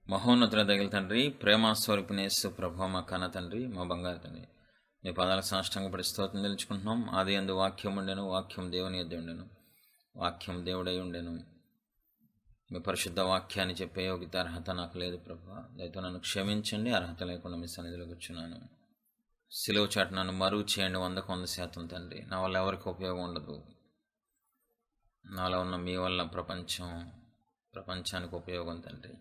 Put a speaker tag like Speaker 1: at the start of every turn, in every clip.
Speaker 1: మహోన్నతుల దగ్గర తండ్రి, ప్రేమాస్వరూపిణేశ్వర ప్రభు మా కన్న తండ్రి, మా బంగారు తండ్రి, మీ పదాలకు సాష్టాంగపడి స్తోత్రం తెలుసుకుంటున్నాం. ఆది యందు వాక్యం ఉండెను, వాక్యం దేవుని యొద్ద ఉండెను, వాక్యం దేవుడై ఉండెను. మీ పరిశుద్ధ వాక్యాన్ని చెప్పే యోగ్యత అర్హత నాకు లేదు ప్రభు. దయతో నన్ను క్షమించండి, అర్హత లేకుండా మీ సన్నిధిలోకి వచ్చున్నాను. సిలువ చాటు నన్ను మరుగు చేయండి 100% తండ్రి. నా వల్ల ఎవరికి ఉపయోగం ఉండదు. నాలో ఉన్న మీ వల్ల ప్రపంచానికి ఉపయోగం తండ్రి.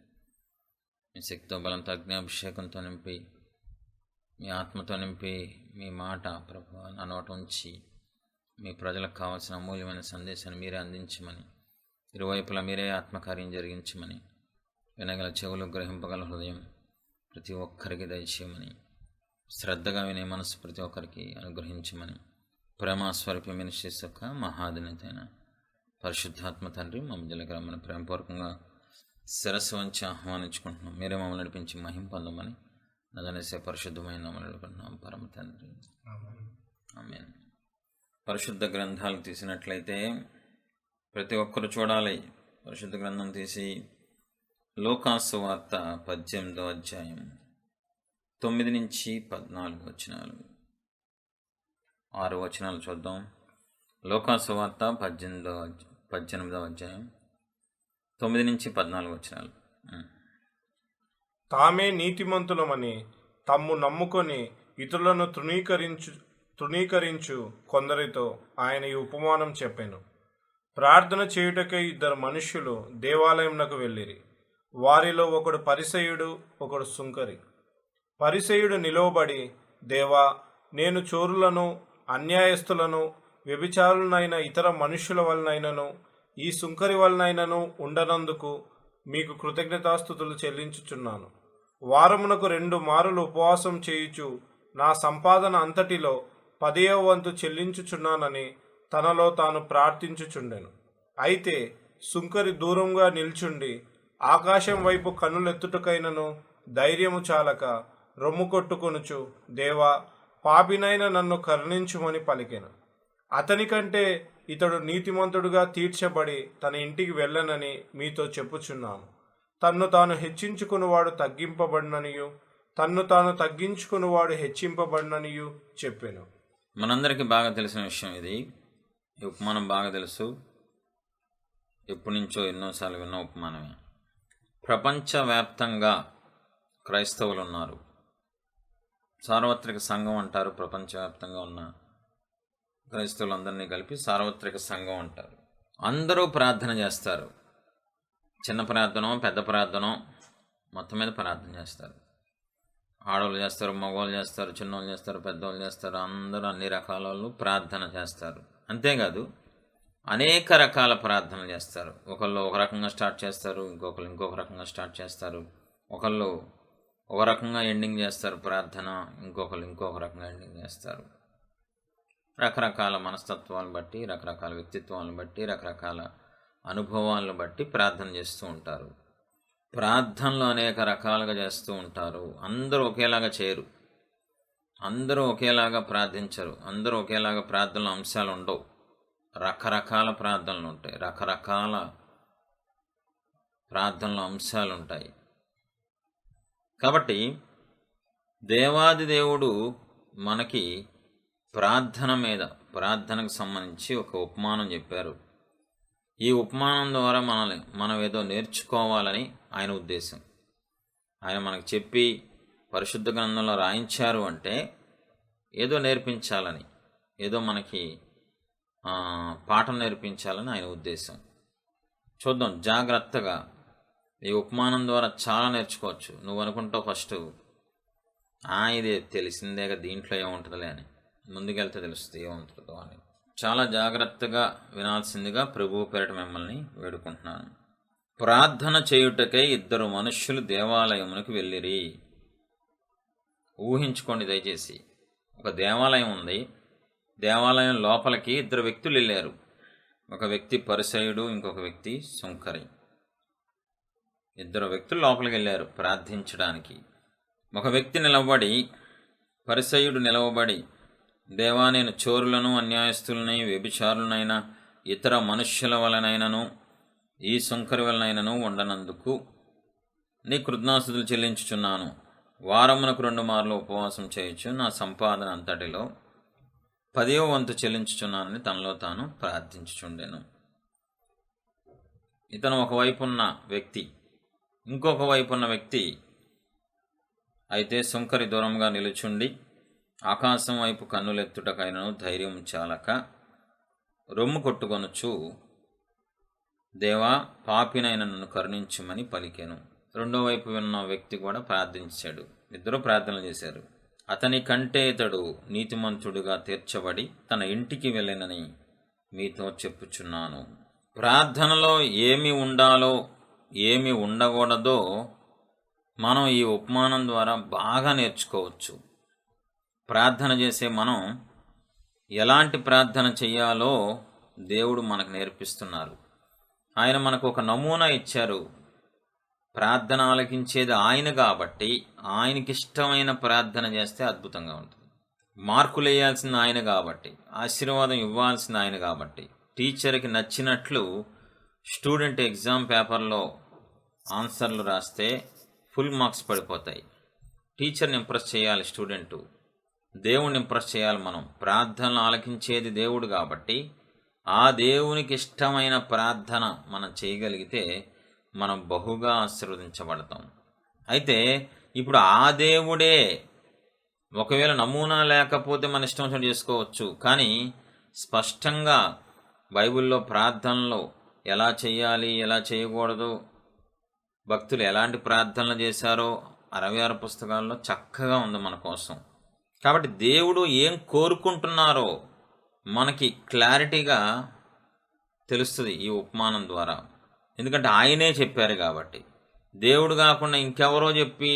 Speaker 1: మీ శక్తితో బలంతో అగ్నిఅభిషేకంతో నింపి, మీ ఆత్మతో నింపి, మీ మాట ప్రభు నా నోట ఉంచి, మీ ప్రజలకు కావాల్సిన అమూల్యమైన సందేశాన్ని మీరే అందించమని, ఇరువైపులా మీరే ఆత్మకార్యం జరిగించమని, వినగల చెవులు, గ్రహింపగల హృదయం ప్రతి ఒక్కరికి దయచేయమని, శ్రద్ధగా వినే మనసు ప్రతి ఒక్కరికి అనుగ్రహించమని, ప్రేమాస్వరూపి మినిస్ట్రీస్ యొక్క మహాధినేతైన పరిశుద్ధాత్మ తండ్రి మా మధ్యలోకి రమ్మని ప్రేమపూర్వకంగా శిరస్సు వంచి ఆహ్వానించుకుంటున్నాం. మీరే మమ్మల్ని నడిపించి మహిమ పొందమని నదనేసే పరిశుద్ధమైన నామములో అడుగుతున్నాం పరమ తండ్రి, ఆమేన్. పరిశుద్ధ గ్రంథాలు తీసినట్లయితే ప్రతి ఒక్కరు చూడాలి. పరిశుద్ధ గ్రంథం తీసి లూకాసు వార్త 18వ అధ్యాయం 9 నుంచి 14 వచనాలు, 6 వచనాలు చూద్దాం. లూకాసు వార్త 18వ అధ్యాయం 9 నుంచి 14 వచనాలు.
Speaker 2: తామే నీతిమంతులమని తమ్ము నమ్ముకొని ఇతరులను తృణీకరించు కొందరితో ఆయన ఈ ఉపమానం చెప్పాను. ప్రార్థన చేయుటకై 2 మనుష్యులు దేవాలయంనకు వెళ్ళిరి. వారిలో ఒకడు పరిసయ్యుడు, ఒకడు సుంకరి. పరిసయ్యుడు నిలువబడి, దేవా, నేను చోరులను, అన్యాయస్తులను, వ్యభిచారులనైన ఇతర మనుష్యుల వలనైనను ఈ సుంకరి వలనైనను ఉండనందుకు మీకు కృతజ్ఞతాస్తుతులు చెల్లించుచున్నాను. వారమునకు 2 మారులు ఉపవాసం చేయుచు నా సంపాదన అంతటిలో 10వ వంతు చెల్లించుచున్నానని తనలో తాను ప్రార్థించుచుండెను. అయితే సుంకరి దూరంగా నిల్చుండి ఆకాశం వైపు కన్నులెత్తుటకైనను ధైర్యము చాలక రొమ్ము కొట్టుకొనుచు, దేవా, పాపినైన నన్ను కరుణించుమని పలికెను. అతనికంటే ఇతడు నీతిమంతుడుగా తీర్చబడి తన ఇంటికి వెళ్ళనని మీతో చెప్పుచున్నాను. తన్ను తాను హెచ్చించుకునివాడు తగ్గింపబడిననియు, తన్ను తాను తగ్గించుకునివాడు హెచ్చింపబడిననియు చెప్పెను.
Speaker 1: మనందరికీ బాగా తెలిసిన విషయం ఇది. ఈ ఉపమానం బాగా తెలుసు. ఎప్పటి నుంచో ఎన్నోసార్లు విన్న ఉపమానమే. ప్రపంచవ్యాప్తంగా క్రైస్తవులు ఉన్నారు. సార్వత్రిక సంఘం అంటారు. ప్రపంచవ్యాప్తంగా ఉన్న క్రైస్తవులందరినీ కలిపి సార్వత్రిక సంఘం అంటారు. అందరూ ప్రార్థన చేస్తారు. చిన్న ప్రార్థన, పెద్ద ప్రార్థన, మొత్తం మీద ప్రార్థన చేస్తారు. ఆడవాళ్ళు చేస్తారు, మగవాళ్ళు చేస్తారు, చిన్నవాళ్ళు చేస్తారు, పెద్దవాళ్ళు చేస్తారు. అందరూ అన్ని రకాల వాళ్ళు ప్రార్థన చేస్తారు. అంతేకాదు అనేక రకాల ప్రార్థనలు చేస్తారు. ఒకళ్ళు ఒక రకంగా స్టార్ట్ చేస్తారు, ఇంకొకరు ఇంకొక రకంగా స్టార్ట్ చేస్తారు. ఒకళ్ళు ఒక రకంగా ఎండింగ్ చేస్తారు ప్రార్థన, ఇంకొకరు ఇంకొక రకంగా ఎండింగ్ చేస్తారు. రకరకాల మనస్తత్వాలను బట్టి, రకరకాల వ్యక్తిత్వాలను బట్టి, రకరకాల అనుభవాలను బట్టి ప్రార్థన చేస్తూ ఉంటారు. ప్రార్థనలు అనేక రకాలుగా చేస్తూ ఉంటారు. అందరూ ఒకేలాగా చేయరు, అందరూ ఒకేలాగా ప్రార్థించరు, అందరూ ఒకేలాగా ప్రార్థనల అంశాలు ఉండవు. రకరకాల ప్రార్థనలు ఉంటాయి, రకరకాల ప్రార్థనల అంశాలు ఉంటాయి. కాబట్టి దేవాది దేవుడు మనకి ప్రార్థనకు సంబంధించి ఒక ఉపమానం చెప్పారు. ఈ ఉపమానం ద్వారా మనం ఏదో నేర్చుకోవాలని ఆయన ఉద్దేశం. ఆయన మనకు చెప్పి పరిశుద్ధ గ్రంథంలో రాయించారు అంటే ఏదో నేర్పించాలని, ఏదో మనకి పాఠం నేర్పించాలని ఆయన ఉద్దేశం. చూద్దాం జాగ్రత్తగా. ఈ ఉపమానం ద్వారా చాలా నేర్చుకోవచ్చు. నువ్వు అనుకుంటావు ఫస్ట్ ఇది తెలిసిందేగా, దీంట్లో ఏముంటుందిలే అని. ముందుకెళ్తే తెలుస్తుంది ఏముంటుందో అని. చాలా జాగ్రత్తగా వినాల్సిందిగా ప్రభువు పేరిట మిమ్మల్ని వేడుకుంటున్నాను. ప్రార్థన చేయుటకై 2 మనుష్యులు దేవాలయమునకు వెళ్ళిరి. ఊహించుకోండి దయచేసి. ఒక దేవాలయం ఉంది. దేవాలయం లోపలికి 2 వ్యక్తులు వెళ్ళారు. ఒక వ్యక్తి పరిసయ్యుడు, ఇంకొక వ్యక్తి సుంకరి. 2 వ్యక్తులు లోపలికి వెళ్ళారు ప్రార్థించడానికి. ఒక వ్యక్తి నిలబడి, పరిసయ్యుడు నిలవబడి, దేవా, నేను చోరులను, అన్యాయస్తులని, వ్యభిచారులనైనా ఇతర మనుష్యుల వలనైనను ఈ సుంకరి వలనైనను ఉండనందుకు నీ కృతజ్ఞాస్తుతులు చెల్లించుచున్నాను. వారమునకు 2 మార్లు ఉపవాసం చేయొచ్చు, నా సంపాదన అంతటిలో 10వ వంతు చెల్లించుచున్నానని తనలో తాను ప్రార్థించుచుండెను. ఇతను ఒకవైపు ఉన్న వ్యక్తి. ఇంకొక వైపు ఉన్న వ్యక్తి అయితే సుంకరి దూరంగా నిలుచుండి ఆకాశం వైపు కన్నులెత్తుటకైనను ధైర్యం చాలక రొమ్ము కొట్టుకొనుచు, దేవా, పాపినైన నన్ను కరుణించుమని పలికెను. రెండో వైపు ఉన్న వ్యక్తి కూడా ప్రార్థించాడు. ఇద్దరు ప్రార్థనలు చేశారు. అతని కంటే ఇతడు నీతిమంతుడుగా తీర్చబడి తన ఇంటికి వెళ్ళినని మీతో చెప్పుచున్నాను. ప్రార్థనలో ఏమి ఉండాలో ఏమి ఉండకూడదో మనం ఈ ఉపమానం ద్వారా బాగా నేర్చుకోవచ్చు. ప్రార్థన చేసే మనం ఎలాంటి ప్రార్థన చేయాలో దేవుడు మనకు నేర్పిస్తున్నారు. ఆయన మనకు ఒక నమూనా ఇచ్చారు. ప్రార్థన ఆలకించేది ఆయన కాబట్టి ఆయనకిష్టమైన ప్రార్థన చేస్తే అద్భుతంగా ఉంటుంది. మార్కులు వేయాల్సింది ఆయన కాబట్టి, ఆశీర్వాదం ఇవ్వాల్సింది ఆయన కాబట్టి, టీచర్కి నచ్చినట్లు స్టూడెంట్ ఎగ్జామ్ పేపర్లో ఆన్సర్లు రాస్తే ఫుల్ మార్క్స్ పడిపోతాయి. టీచర్ని ఇంప్రెస్ చేయాలి స్టూడెంటు, దేవుణ్ణి ఇంప్రెస్ చేయాలి మనం. ప్రార్థనలు ఆలకించేది దేవుడు కాబట్టి ఆ దేవునికి ఇష్టమైన ప్రార్థన మనం చేయగలిగితే మనం బహుగా ఆశీర్వదించబడతాం. అయితే ఇప్పుడు ఆ దేవుడే ఒకవేళ నమూనా లేకపోతే మన ఇష్టం వచ్చినట్టు చేసుకోవచ్చు. కానీ స్పష్టంగా బైబిల్లో ప్రార్థనలో ఎలా చేయాలి, ఎలా చేయకూడదు, భక్తులు ఎలాంటి ప్రార్థనలు చేశారో 66 పుస్తకాల్లో చక్కగా ఉంది మన కోసం. కాబట్టి దేవుడు ఏం కోరుకుంటున్నారో మనకి క్లారిటీగా తెలుస్తుంది ఈ ఉపమానం ద్వారా. ఎందుకంటే ఆయనే చెప్పారు కాబట్టి. దేవుడు కాకుండా ఇంకెవరో చెప్పి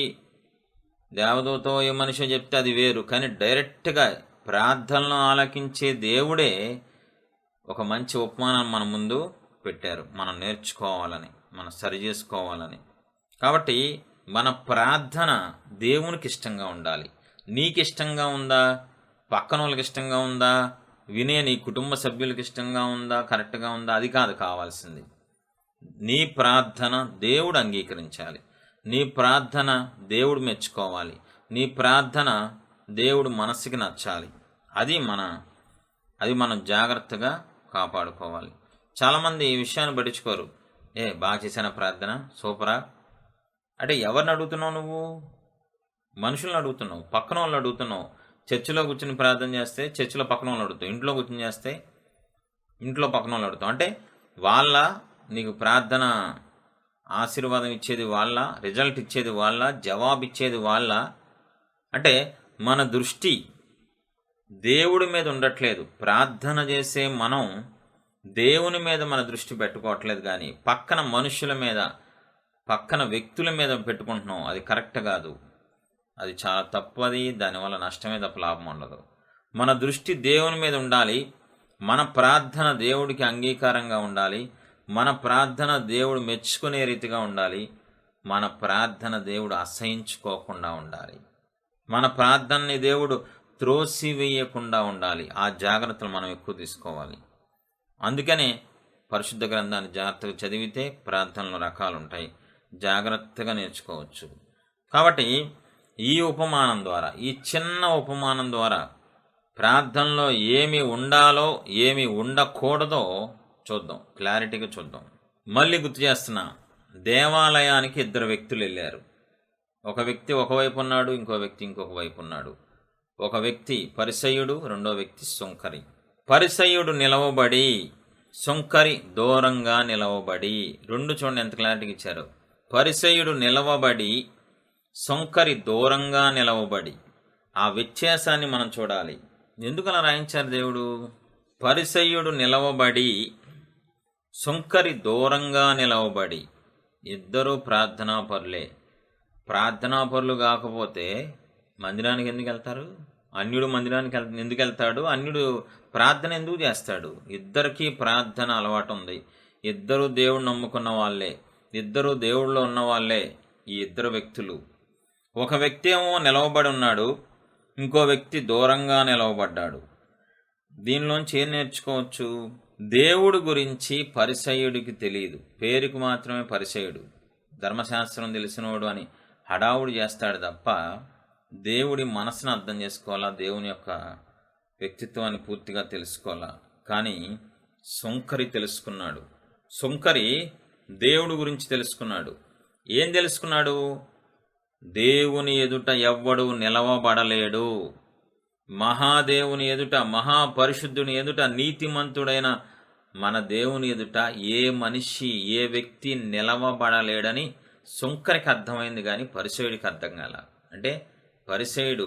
Speaker 1: దేవదూతో ఏ మనిషి చెప్తే అది వేరు. కానీ డైరెక్ట్గా ప్రార్థనలు ఆలకించే దేవుడే ఒక మంచి ఉపమానం మన ముందు పెట్టారు, మనం నేర్చుకోవాలని, మనం సరి చేసుకోవాలని. కాబట్టి మన ప్రార్థన దేవునికి ఇష్టంగా ఉండాలి. నీకు ఇష్టంగా ఉందా, పక్కన వాళ్ళకి ఇష్టంగా ఉందా, వినే నీ కుటుంబ సభ్యులకి ఇష్టంగా ఉందా, కరెక్ట్గా ఉందా, అది కాదు కావాల్సింది. నీ ప్రార్థన దేవుడు అంగీకరించాలి. నీ ప్రార్థన దేవుడు మెచ్చుకోవాలి. నీ ప్రార్థన దేవుడు మనసుకి నచ్చాలి. అది మనం జాగ్రత్తగా కాపాడుకోవాలి. చాలామంది ఈ విషయాన్ని పట్టించుకోరు. బాగా చేశాను ప్రార్థన, సూపరా అంటే ఎవరిని అడుగుతున్నావు నువ్వు? మనుషులను అడుగుతున్నావు, పక్కన వాళ్ళని అడుగుతున్నావు. చర్చిలో కూర్చుని ప్రార్థన చేస్తే చర్చిలో పక్కన వాళ్ళని అడుగుతావు, ఇంట్లో కూర్చుని చేస్తే ఇంట్లో పక్కన వాళ్ళని అడుగుతావు. అంటే వాళ్ళ నీకు ప్రార్థన ఆశీర్వాదం ఇచ్చేది వాళ్ళ, రిజల్ట్ ఇచ్చేది వాళ్ళ, జవాబు ఇచ్చేది వాళ్ళ. అంటే మన దృష్టి దేవుడి మీద ఉండట్లేదు. ప్రార్థన చేసే మనం దేవుని మీద మన దృష్టి పెట్టుకోవట్లేదు, కానీ పక్కన మనుషుల మీద, పక్కన వ్యక్తుల మీద పెట్టుకుంటున్నాం. అది కరెక్ట్ కాదు, అది చాలా తప్పది. దానివల్ల నష్టమే తప్ప లాభం ఉండదు. మన దృష్టి దేవుని మీద ఉండాలి. మన ప్రార్థన దేవుడికి అంగీకారంగా ఉండాలి. మన ప్రార్థన దేవుడు మెచ్చుకునే రీతిగా ఉండాలి. మన ప్రార్థన దేవుడు అసహించుకోకుండా ఉండాలి. మన ప్రార్థనని దేవుడు త్రోసివేయకుండా ఉండాలి. ఆ జాగ్రత్తలు మనం ఎక్కువ తీసుకోవాలి. అందుకనే పరిశుద్ధ గ్రంథాన్ని జాగ్రత్తగా చదివితే ప్రార్థనలు రకాలు ఉంటాయి, జాగ్రత్తగా నేర్చుకోవచ్చు. కాబట్టి ఈ ఉపమానం ద్వారా, ఈ చిన్న ఉపమానం ద్వారా ప్రార్థనలో ఏమి ఉండాలో ఏమి ఉండకూడదో చూద్దాం, క్లారిటీగా చూద్దాం. మళ్ళీ గుర్తు చేస్తున్నా, దేవాలయానికి 2 వ్యక్తులు వెళ్ళారు. ఒక వ్యక్తి ఒకవైపు ఉన్నాడు, ఇంకో వ్యక్తి ఇంకొక వైపు ఉన్నాడు. ఒక వ్యక్తి పరిసయ్యుడు, రెండో వ్యక్తి సుంకరి. పరిసయ్యుడు నిలవబడి, సుంకరి దూరంగా నిలవబడి. రెండు చూడండి ఎంత క్లారిటీగా ఇచ్చారు. పరిసయ్యుడు నిలవబడి, సుంకరి దూరంగా నిలవబడి. ఆ వ్యత్యాసాన్ని మనం చూడాలి. ఎందుకు అలా రాయించారు దేవుడు? పరిసయ్యుడు నిలవబడి, సుంకరి దూరంగా నిలవబడి. ఇద్దరూ ప్రార్థనాపరులే. ప్రార్థనాపరులు కాకపోతే మందిరానికి ఎందుకు వెళ్తారు? అన్యుడు మందిరానికి ఎందుకు వెళ్తాడు? అన్యుడు ప్రార్థన ఎందుకు చేస్తాడు? ఇద్దరికీ ప్రార్థన అలవాటు ఉంది. ఇద్దరు దేవుడు నమ్ముకున్న వాళ్ళే, ఇద్దరు దేవుళ్ళో ఉన్న వాళ్ళే ఈ ఇద్దరు వ్యక్తులు. ఒక వ్యక్తి ఏమో నిలవబడి ఉన్నాడు, ఇంకో వ్యక్తి దూరంగా నిలవబడ్డాడు. దీనిలోంచి ఏం నేర్చుకోవచ్చు? దేవుడు గురించి పరిసయ్యుడికి తెలియదు, పేరుకు మాత్రమే పరిసయ్యుడు. ధర్మశాస్త్రం తెలిసినోడు అని హడావుడి చేస్తాడు తప్ప దేవుడి మనసును అర్థం చేసుకోవాలా, దేవుని యొక్క వ్యక్తిత్వాన్ని పూర్తిగా తెలుసుకోవాలా. కానీ సుంకరి తెలుసుకున్నాడు. సుంకరి దేవుడి గురించి తెలుసుకున్నాడు. ఏం తెలుసుకున్నాడు? దేవుని ఎదుట ఎవ్వడు నిలవబడలేడు. మహాదేవుని ఎదుట, మహాపరిశుద్ధుని ఎదుట, నీతిమంతుడైన మన దేవుని ఎదుట ఏ మనిషి, ఏ వ్యక్తి నిలవబడలేడని సుంకరికి అర్థమైంది, కానీ పరిసయుడికి అర్థం కాల. అంటే పరిసయుడు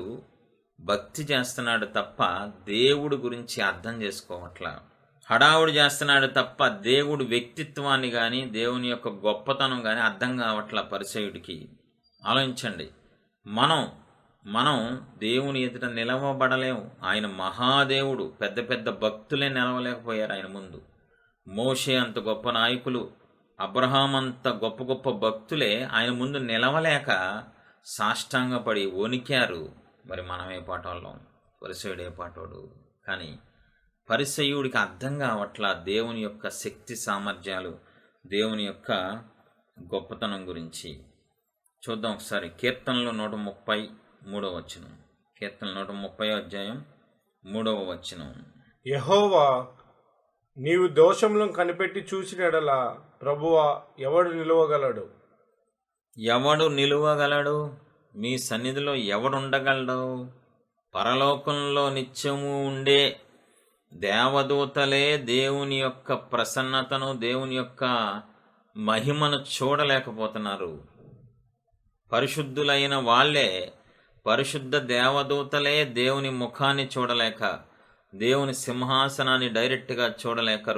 Speaker 1: భక్తి చేస్తున్నాడు తప్ప దేవుడి గురించి అర్థం చేసుకోవట్లా. హడావుడి చేస్తున్నాడు తప్ప దేవుడి వ్యక్తిత్వాన్ని కానీ దేవుని యొక్క గొప్పతనం కానీ అర్థం కావట్లా పరిసయుడికి. ఆలోచించండి, మనం దేవుని ఎదుట నిలవబడలేము. ఆయన మహాదేవుడు. పెద్ద పెద్ద భక్తులే నిలవలేకపోయారు ఆయన ముందు. మోషే అంత గొప్ప నాయకులు, అబ్రహాం అంత గొప్ప గొప్ప భక్తులే ఆయన ముందు నిలవలేక సాష్టాంగపడి వణికారు. మరి మనమే పాటోళ్ళం, పరిసయుడు ఏ పాటోడు? కానీ పరిసయుడికి అర్థం కావట్లా దేవుని యొక్క శక్తి సామర్థ్యాలు, దేవుని యొక్క గొప్పతనం గురించి. చూద్దాం ఒకసారి కీర్తనలు 133వ వచనం. కీర్తనలు 130వ అధ్యాయం 3వ వచనం.
Speaker 2: యెహోవా, నీవు దోషములను కనిపెట్టి చూసిన ఎడల ప్రభువా ఎవడు నిలువగలడు?
Speaker 1: ఎవడు నిలువగలడు? మీ సన్నిధిలో ఎవడుండగలడు? పరలోకంలో నిత్యము ఉండే దేవదూతలే దేవుని యొక్క ప్రసన్నతను, దేవుని యొక్క మహిమను చూడలేకపోతున్నారు. పరిశుద్ధులైన వాళ్ళే, పరిశుద్ధ దేవదూతలే దేవుని ముఖాన్ని చూడలేక, దేవుని సింహాసనాన్ని డైరెక్ట్గా చూడలేక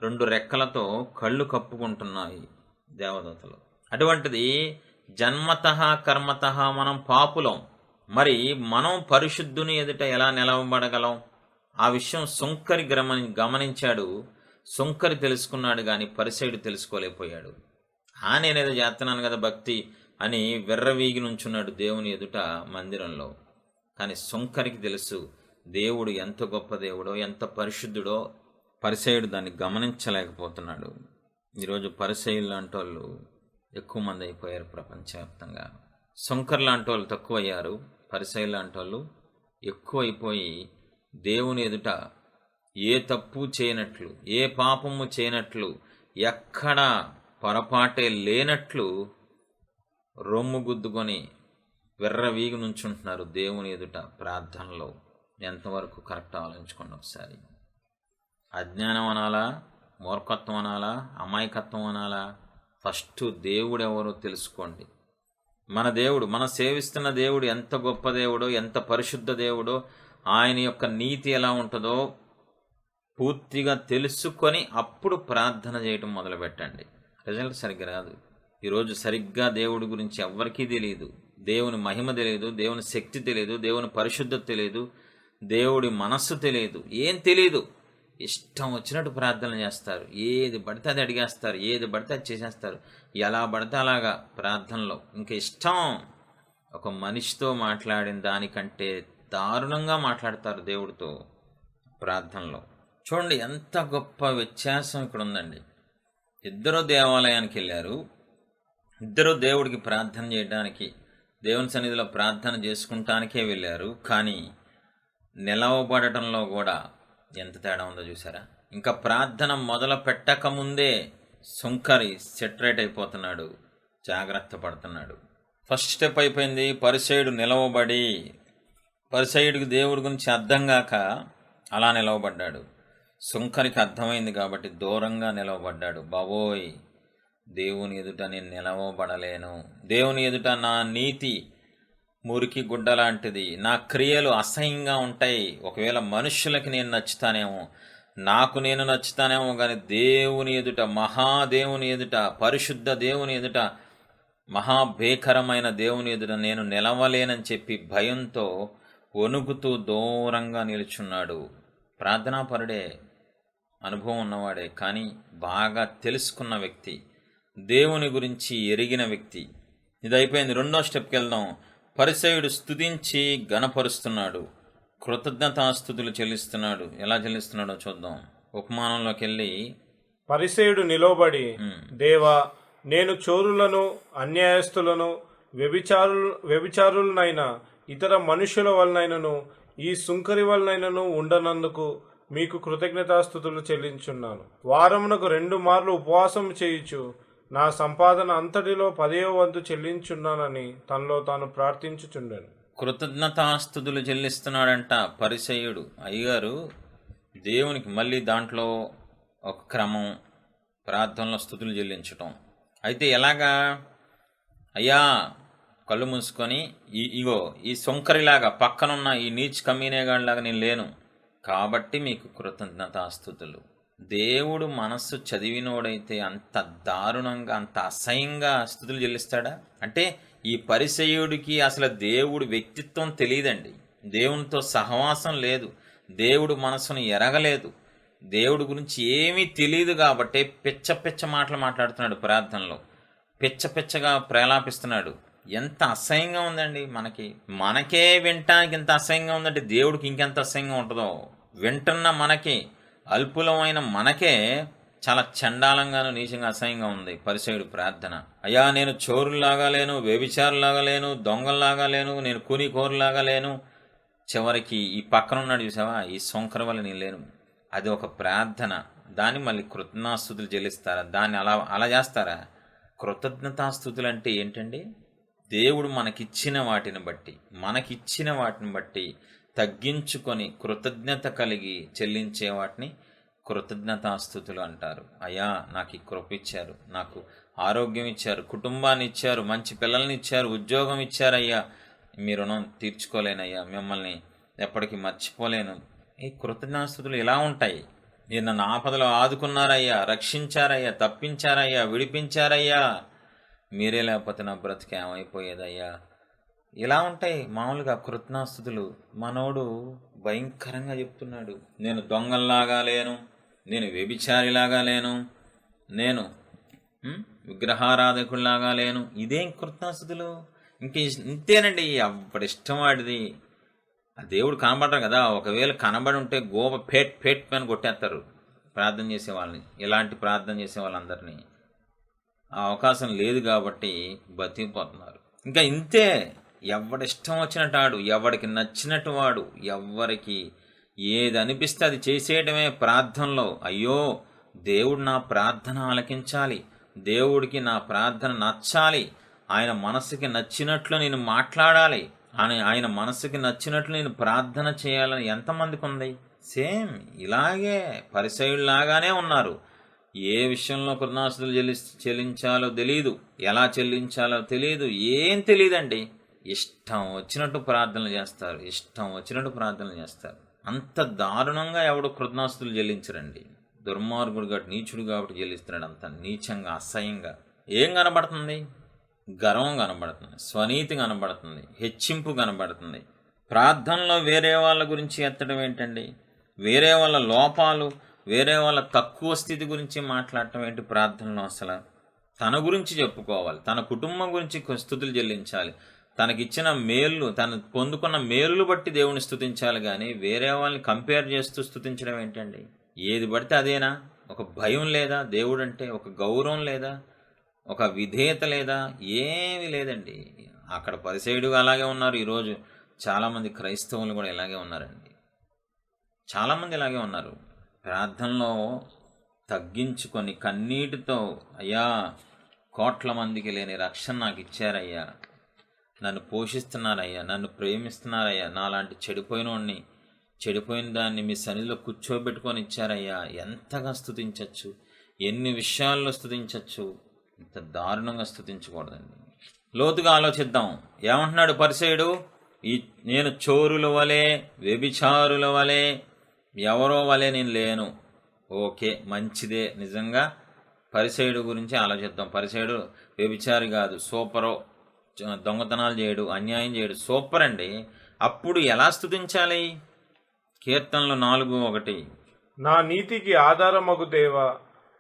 Speaker 1: రెండు రెక్కలతో కళ్ళు కప్పుకుంటున్నాయి దేవదూతలు. అటువంటిది జన్మతః కర్మతః మనం పాపులం. మరి మనం పరిశుద్ధుని ఎదుట ఎలా నిలవబడగలం? ఆ విషయం సుంకరి గమనించాడు. సుంకరి తెలుసుకున్నాడు, కానీ పరిసయుడు తెలుసుకోలేకపోయాడు. నేనేదో చేస్తున్నాను కదా భక్తి అని విర్రవీగి నుంచున్నాడు దేవుని ఎదుట మందిరంలో. కానీ సుంకరికి తెలుసు దేవుడు ఎంత గొప్ప దేవుడో, ఎంత పరిశుద్ధుడో. పరిసయుడు దాన్ని గమనించలేకపోతున్నాడు. ఈరోజు పరిసయులు లాంటి వాళ్ళు ఎక్కువ మంది అయిపోయారు ప్రపంచవ్యాప్తంగా. సుంకర్ లాంటి వాళ్ళు తక్కువయ్యారు, పరిసయులు లాంటి వాళ్ళు ఎక్కువైపోయి దేవుని ఎదుట ఏ తప్పు చేయనట్లు, ఏ పాపము చేయనట్లు, ఎక్కడ పొరపాటే లేనట్లు రొమ్ము గుద్దుకొని విర్రవీగి నుంచుంటున్నారు దేవుని ఎదుట ప్రార్థనలో. ఎంతవరకు కరెక్ట్ ఆలోచించుకోండి ఒకసారి. అజ్ఞానం అనాలా, మూర్ఖత్వం అనాలా, అమాయకత్వం అనాలా? ఫస్ట్ దేవుడు ఎవరో తెలుసుకోండి. మన దేవుడు, మనం సేవిస్తున్న దేవుడు ఎంత గొప్ప దేవుడో, ఎంత పరిశుద్ధ దేవుడో, ఆయన యొక్క నీతి ఎలా ఉంటుందో పూర్తిగా తెలుసుకొని అప్పుడు ప్రార్థన చేయటం మొదలుపెట్టండి. రిజల్ట్ సరిగ్గా రాదు. ఈరోజు సరిగ్గా దేవుడి గురించి ఎవ్వరికీ తెలియదు. దేవుని మహిమ తెలియదు, దేవుని శక్తి తెలియదు, దేవుని పరిశుద్ధత తెలియదు, దేవుడి మనస్సు తెలియదు, ఏం తెలియదు. ఇష్టం వచ్చినట్టు ప్రార్థన చేస్తారు, ఏది పడితే అది అడిగేస్తారు, ఏది పడితే అది చేసేస్తారు, ఎలా పడితే అలాగా ప్రార్థనలో. ఇంకా ఇష్టం. ఒక మనిషితో మాట్లాడిన దానికంటే దారుణంగా మాట్లాడతారు దేవుడితో ప్రార్థనలో. చూడండి ఎంత గొప్ప వ్యత్యాసం ఇక్కడ ఉందండి. ఇద్దరు దేవాలయానికి వెళ్ళారు, ఇద్దరు దేవుడికి ప్రార్థన చేయడానికి, దేవుని సన్నిధిలో ప్రార్థన చేసుకుంటానికే వెళ్ళారు. కానీ నిలవబడటంలో కూడా ఎంత తేడా ఉందో చూసారా? ఇంకా ప్రార్థన మొదలు పెట్టకముందే సుంకరి సెటరేట్ అయిపోతున్నాడు, జాగ్రత్త పడుతున్నాడు. ఫస్ట్ స్టెప్ అయిపోయింది. పరిసయుడు నిలవబడి, పరిసయుడికి దేవుడి గురించి అర్థం కాక అలా నిలవబడ్డాడు. సుంకరికి అర్థమైంది కాబట్టి దూరంగా నిలవబడ్డాడు. బాబోయ్, దేవుని ఎదుట నేను నిలవబడలేను, దేవుని ఎదుట నా నీతి మురికి గుడ్డ లాంటిది, నా క్రియలు అసహ్యంగా ఉంటాయి. ఒకవేళ మనుష్యులకి నేను నచ్చుతానేమో, నాకు నేను నచ్చుతానేమో, కానీ దేవుని ఎదుట, మహాదేవుని ఎదుట, పరిశుద్ధ దేవుని ఎదుట, మహాభేకరమైన దేవుని ఎదుట నేను నిలవలేనని చెప్పి భయంతో వణుకుతూ దూరంగా నిలుచున్నాడు. ప్రార్థనాపరుడే, అనుభవం ఉన్నవాడే, కానీ బాగా తెలుసుకున్న వ్యక్తి, దేవుని గురించి ఎరిగిన వ్యక్తి. ఇది అయిపోయింది. రెండో స్టెప్కి వెళ్దాం. పరిసయుడు స్తుతించి గణపరుస్తున్నాడు, కృతజ్ఞతాస్తుతులు చెల్లిస్తున్నాడు. ఎలా చెల్లిస్తున్నాడో చూద్దాం. ఉపమానంలోకి వెళ్ళి
Speaker 2: పరిసయుడు నిలవబడి, దేవా నేను చోరులను, అన్యాయస్తులను, వ్యభిచారులనైన ఇతర మనుషుల వలనైనను ఈ సుంకరి వలనైనను ఉండనందుకు మీకు కృతజ్ఞతాస్తుతులు చెల్లించున్నాను. వారమునకు 2 మార్లు ఉపవాసం చేయుచు నా సంపాదన అంతటిలో 10వ వంతు చెల్లించున్నానని తనలో తాను ప్రార్థించుచుండెను.
Speaker 1: కృతజ్ఞతాస్తుతులు చెల్లిస్తున్నాడంట పరిసయ్యుడు. అయ్యగారు దేవునికి మళ్ళీ దాంట్లో ఒక క్రమం, ప్రార్థనలో స్తుతులు చెల్లించటం. అయితే ఎలాగా? అయ్యా కళ్ళు మూసుకొని ఇగో ఈ సొంకరిలాగా పక్కనున్న ఈ నీచ్ కమీనేగాడిలాగా నేను లేను, కాబట్టి మీకు కృతజ్ఞతాస్తుతులు. దేవుడు మనస్సు చదివినోడైతే అంత దారుణంగా, అంత అసహ్యంగా స్తుతులు చెల్లిస్తాడా? అంటే ఈ పరిసయ్యుడికి అసలు దేవుడు వ్యక్తిత్వం తెలియదండి, దేవునితో సహవాసం లేదు, దేవుడు మనసును ఎరగలేదు, దేవుడి గురించి ఏమీ తెలియదు కాబట్టి పిచ్చ పిచ్చ మాటలు మాట్లాడుతున్నాడు ప్రార్థనలో, పిచ్చ పిచ్చగా ప్రేలాపిస్తున్నాడు. ఎంత అసహ్యంగా ఉందండి మనకే వినటానికి ఇంత అసహ్యంగా ఉందంటే దేవుడికి ఇంకెంత అసహ్యంగా ఉంటుందో. వింటున్న మనకి, అల్పులమైన మనకే చాలా చండాలంగాను, నీచంగా, అసహ్యంగా ఉంది పరిసయ్యుడు ప్రార్థన. అయ్యా నేను చోరులాగా లేను, వ్యభిచారులాగా లేను, దొంగల్లాగా లేను, నేను కూనికోరులాగా లేను, చివరికి ఈ పక్కన ఉన్నాడు చూసావా ఈ సొంకర వల్ల నేను లేను. అది ఒక ప్రార్థన. దాన్ని మళ్ళీ కృతజ్ఞతాస్తుతులు చెల్లిస్తారా? దాన్ని అలా చేస్తారా? కృతజ్ఞతాస్తుతులు అంటే ఏంటండి? దేవుడు మనకిచ్చిన వాటిని బట్టి తగ్గించుకొని కృతజ్ఞత కలిగి చెల్లించే వాటిని కృతజ్ఞతాస్తుతులు అంటారు. అయ్యా నాకు ఈ కృప ఇచ్చారు, నాకు ఆరోగ్యం ఇచ్చారు, కుటుంబాన్ని ఇచ్చారు, మంచి పిల్లల్ని ఇచ్చారు, ఉద్యోగం ఇచ్చారయ్యా, మీ రుణం తీర్చుకోలేనయ్యా, మిమ్మల్ని ఎప్పటికీ మర్చిపోలేను. ఈ కృతజ్ఞతాస్తుతులు ఇలా ఉంటాయి. మీరు నన్ను ఆపదలో ఆదుకున్నారయ్యా, రక్షించారయ్యా, తప్పించారయ్యా, విడిపించారయ్యా, మీరే లేకపోతే నా బ్రతికి ఏమైపోయేదయ్యా. ఇలా ఉంటాయి మామూలుగా కృతజ్ఞతాస్తుతులు. మనోడు భయంకరంగా చెప్తున్నాడు, నేను దొంగల్లాగా లేను, నేను వ్యభిచారిలాగా లేను, నేను విగ్రహారాధకుల్లాగా లేను. ఇదేం కృతజ్ఞతాస్తుతులు? ఇంతేనండి, అప్పటిష్టం వాడిది. ఆ దేవుడు కనబడరు కదా, ఒకవేళ కనబడి ఉంటే గోప ఫేట్ పైన కొట్టేస్తారు ప్రార్థన చేసే వాళ్ళని, ఇలాంటి ప్రార్థన చేసే వాళ్ళందరినీ. ఆ అవకాశం లేదు కాబట్టి బతికిపోతున్నారు. ఇంకా ఇంతే, ఎవడిష్టం వచ్చినట్టు ఆడు, ఎవడికి నచ్చినట్టు వాడు, ఎవరికి ఏది అనిపిస్తే అది చేసేయడమే ప్రార్థనలో. అయ్యో దేవుడు నా ప్రార్థన ఆలకించాలి, దేవుడికి నా ప్రార్థన నచ్చాలి, ఆయన మనసుకి నచ్చినట్లు నేను మాట్లాడాలి, ఆయన మనసుకి నచ్చినట్లు నేను ప్రార్థన చేయాలని ఎంతమందికి ఉంది? సేమ్ ఇలాగే పరిసయ్యుల్లాగానే ఉన్నారు. ఏ విషయంలో కృతజ్ఞతాస్తుతులు చెల్లించాలో తెలియదు, ఎలా చెల్లించాలో తెలియదు, ఏం తెలియదండి. ఇష్టం వచ్చినట్టు ప్రార్థనలు చేస్తారు. అంత దారుణంగా ఎవడు కృతజ్ఞతాస్తుతులు చెల్లించరండి. దుర్మార్గుడు కాబట్టి, నీచుడు కాబట్టి చెల్లిస్తున్నాడు అంత నీచంగా, అసహ్యంగా. ఏం కనబడుతుంది? గర్వం కనబడుతుంది, స్వనీతి కనబడుతుంది, హెచ్చింపు కనబడుతుంది. ప్రార్థనలో వేరే వాళ్ళ గురించి ఎత్తడం ఏంటండి? వేరే వాళ్ళ లోపాలు, వేరే వాళ్ళ తక్కువ స్థితి గురించి మాట్లాడటం ఏంటి ప్రార్థనలో? అసలు తన గురించి చెప్పుకోవాలి, తన కుటుంబం గురించి స్తుతులు చెల్లించాలి, తనకిచ్చిన మేలు, తను పొందుకున్న మేలులు బట్టి దేవుని స్తుతించాలి. కానీ వేరే వాళ్ళని కంపేర్ చేస్తూ స్తుతించడం ఏంటండి? ఏది పడితే అదేనా? ఒక భయం లేదా దేవుడంటే? ఒక గౌరవం లేదా? ఒక విధేయత లేదా? ఏమీ లేదండి. అక్కడ పరిసయ్యుడుగా అలాగే ఉన్నారు. ఈరోజు చాలామంది క్రైస్తవులు కూడా ఇలాగే ఉన్నారండి. చాలామంది ఇలాగే ఉన్నారు. ప్రార్థనలో తగ్గించుకొని కన్నీటితో, అయ్యా కోట్ల మందికి లేని రక్షణ నాకు ఇచ్చారయ్యా, నన్ను పోషిస్తున్నారయ్యా, నన్ను ప్రేమిస్తున్నారయ్యా, నాలాంటి చెడిపోయిన దాన్ని మీ సన్నిధిలో కూర్చోబెట్టుకొని ఇచ్చారయ్యా, ఎంతగా స్తుతించవచ్చు, ఎన్ని విషయాల్లో స్తుతించవచ్చు. ఇంత దారుణంగా స్తుతించకూడదండి. లోతుగా ఆలోచిద్దాం. ఏమంటున్నాడు పరిసయ్యుడు? నేను చోరుల వలె, వ్యభిచారుల వలె, ఎవరో వలె నేను లేను. ఓకే, మంచిదే. నిజంగా పరిసయ్యుడు గురించి ఆలోచిద్దాం. పరిసయ్యుడు వ్యభిచారి కాదు, సూపరో, దొంగతనాలు చేయడు, అన్యాయం చేయడు, సూపర్ అండి. అప్పుడు ఎలా స్తుతించాలి? కీర్తనలు 4:1,
Speaker 2: నా నీతికి ఆధారమగు దేవా,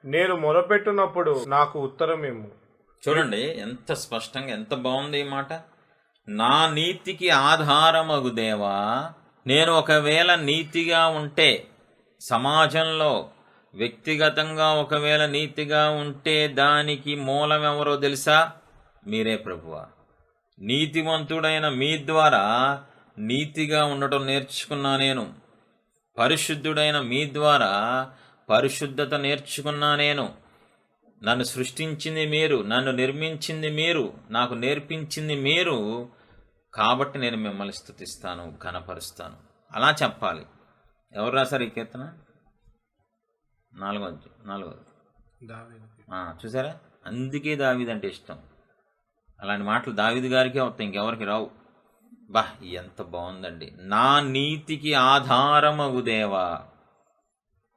Speaker 2: నేను మొరపెట్టునప్పుడు నాకు ఉత్తరమేము.
Speaker 1: చూడండి ఎంత స్పష్టంగా, ఎంత బాగుంది ఈ మాట. నా నీతికి ఆధారమగు దేవా, నేను ఒకవేళ నీతిగా ఉంటే, సమాజంలో వ్యక్తిగతంగా ఒకవేళ నీతిగా ఉంటే దానికి మూలం ఎవరో తెలుసా? మీరే ప్రభువా. నీతివంతుడైన మీ ద్వారా నీతిగా ఉండటం నేర్చుకున్నా నేను. పరిశుద్ధుడైన మీ ద్వారా పరిశుద్ధత నేర్చుకున్నా నేను. నన్ను సృష్టించింది మీరు, నన్ను నిర్మించింది మీరు, నాకు నేర్పించింది మీరు. కాబట్టి నేను మిమ్మల్ని స్తుతిస్తాను, ఘనపరుస్తాను. అలా చెప్పాలి. ఎవరు రాశారు ఈ కీర్తన? 4వ. చూసారా? అందుకే దావీదంటే ఇష్టం. అలాంటి మాటలు దావీదు గారికే వస్తాయి, ఇంకెవరికి రావు. బా, ఎంత బాగుందండి. నా నీతికి ఆధారమగు దేవా,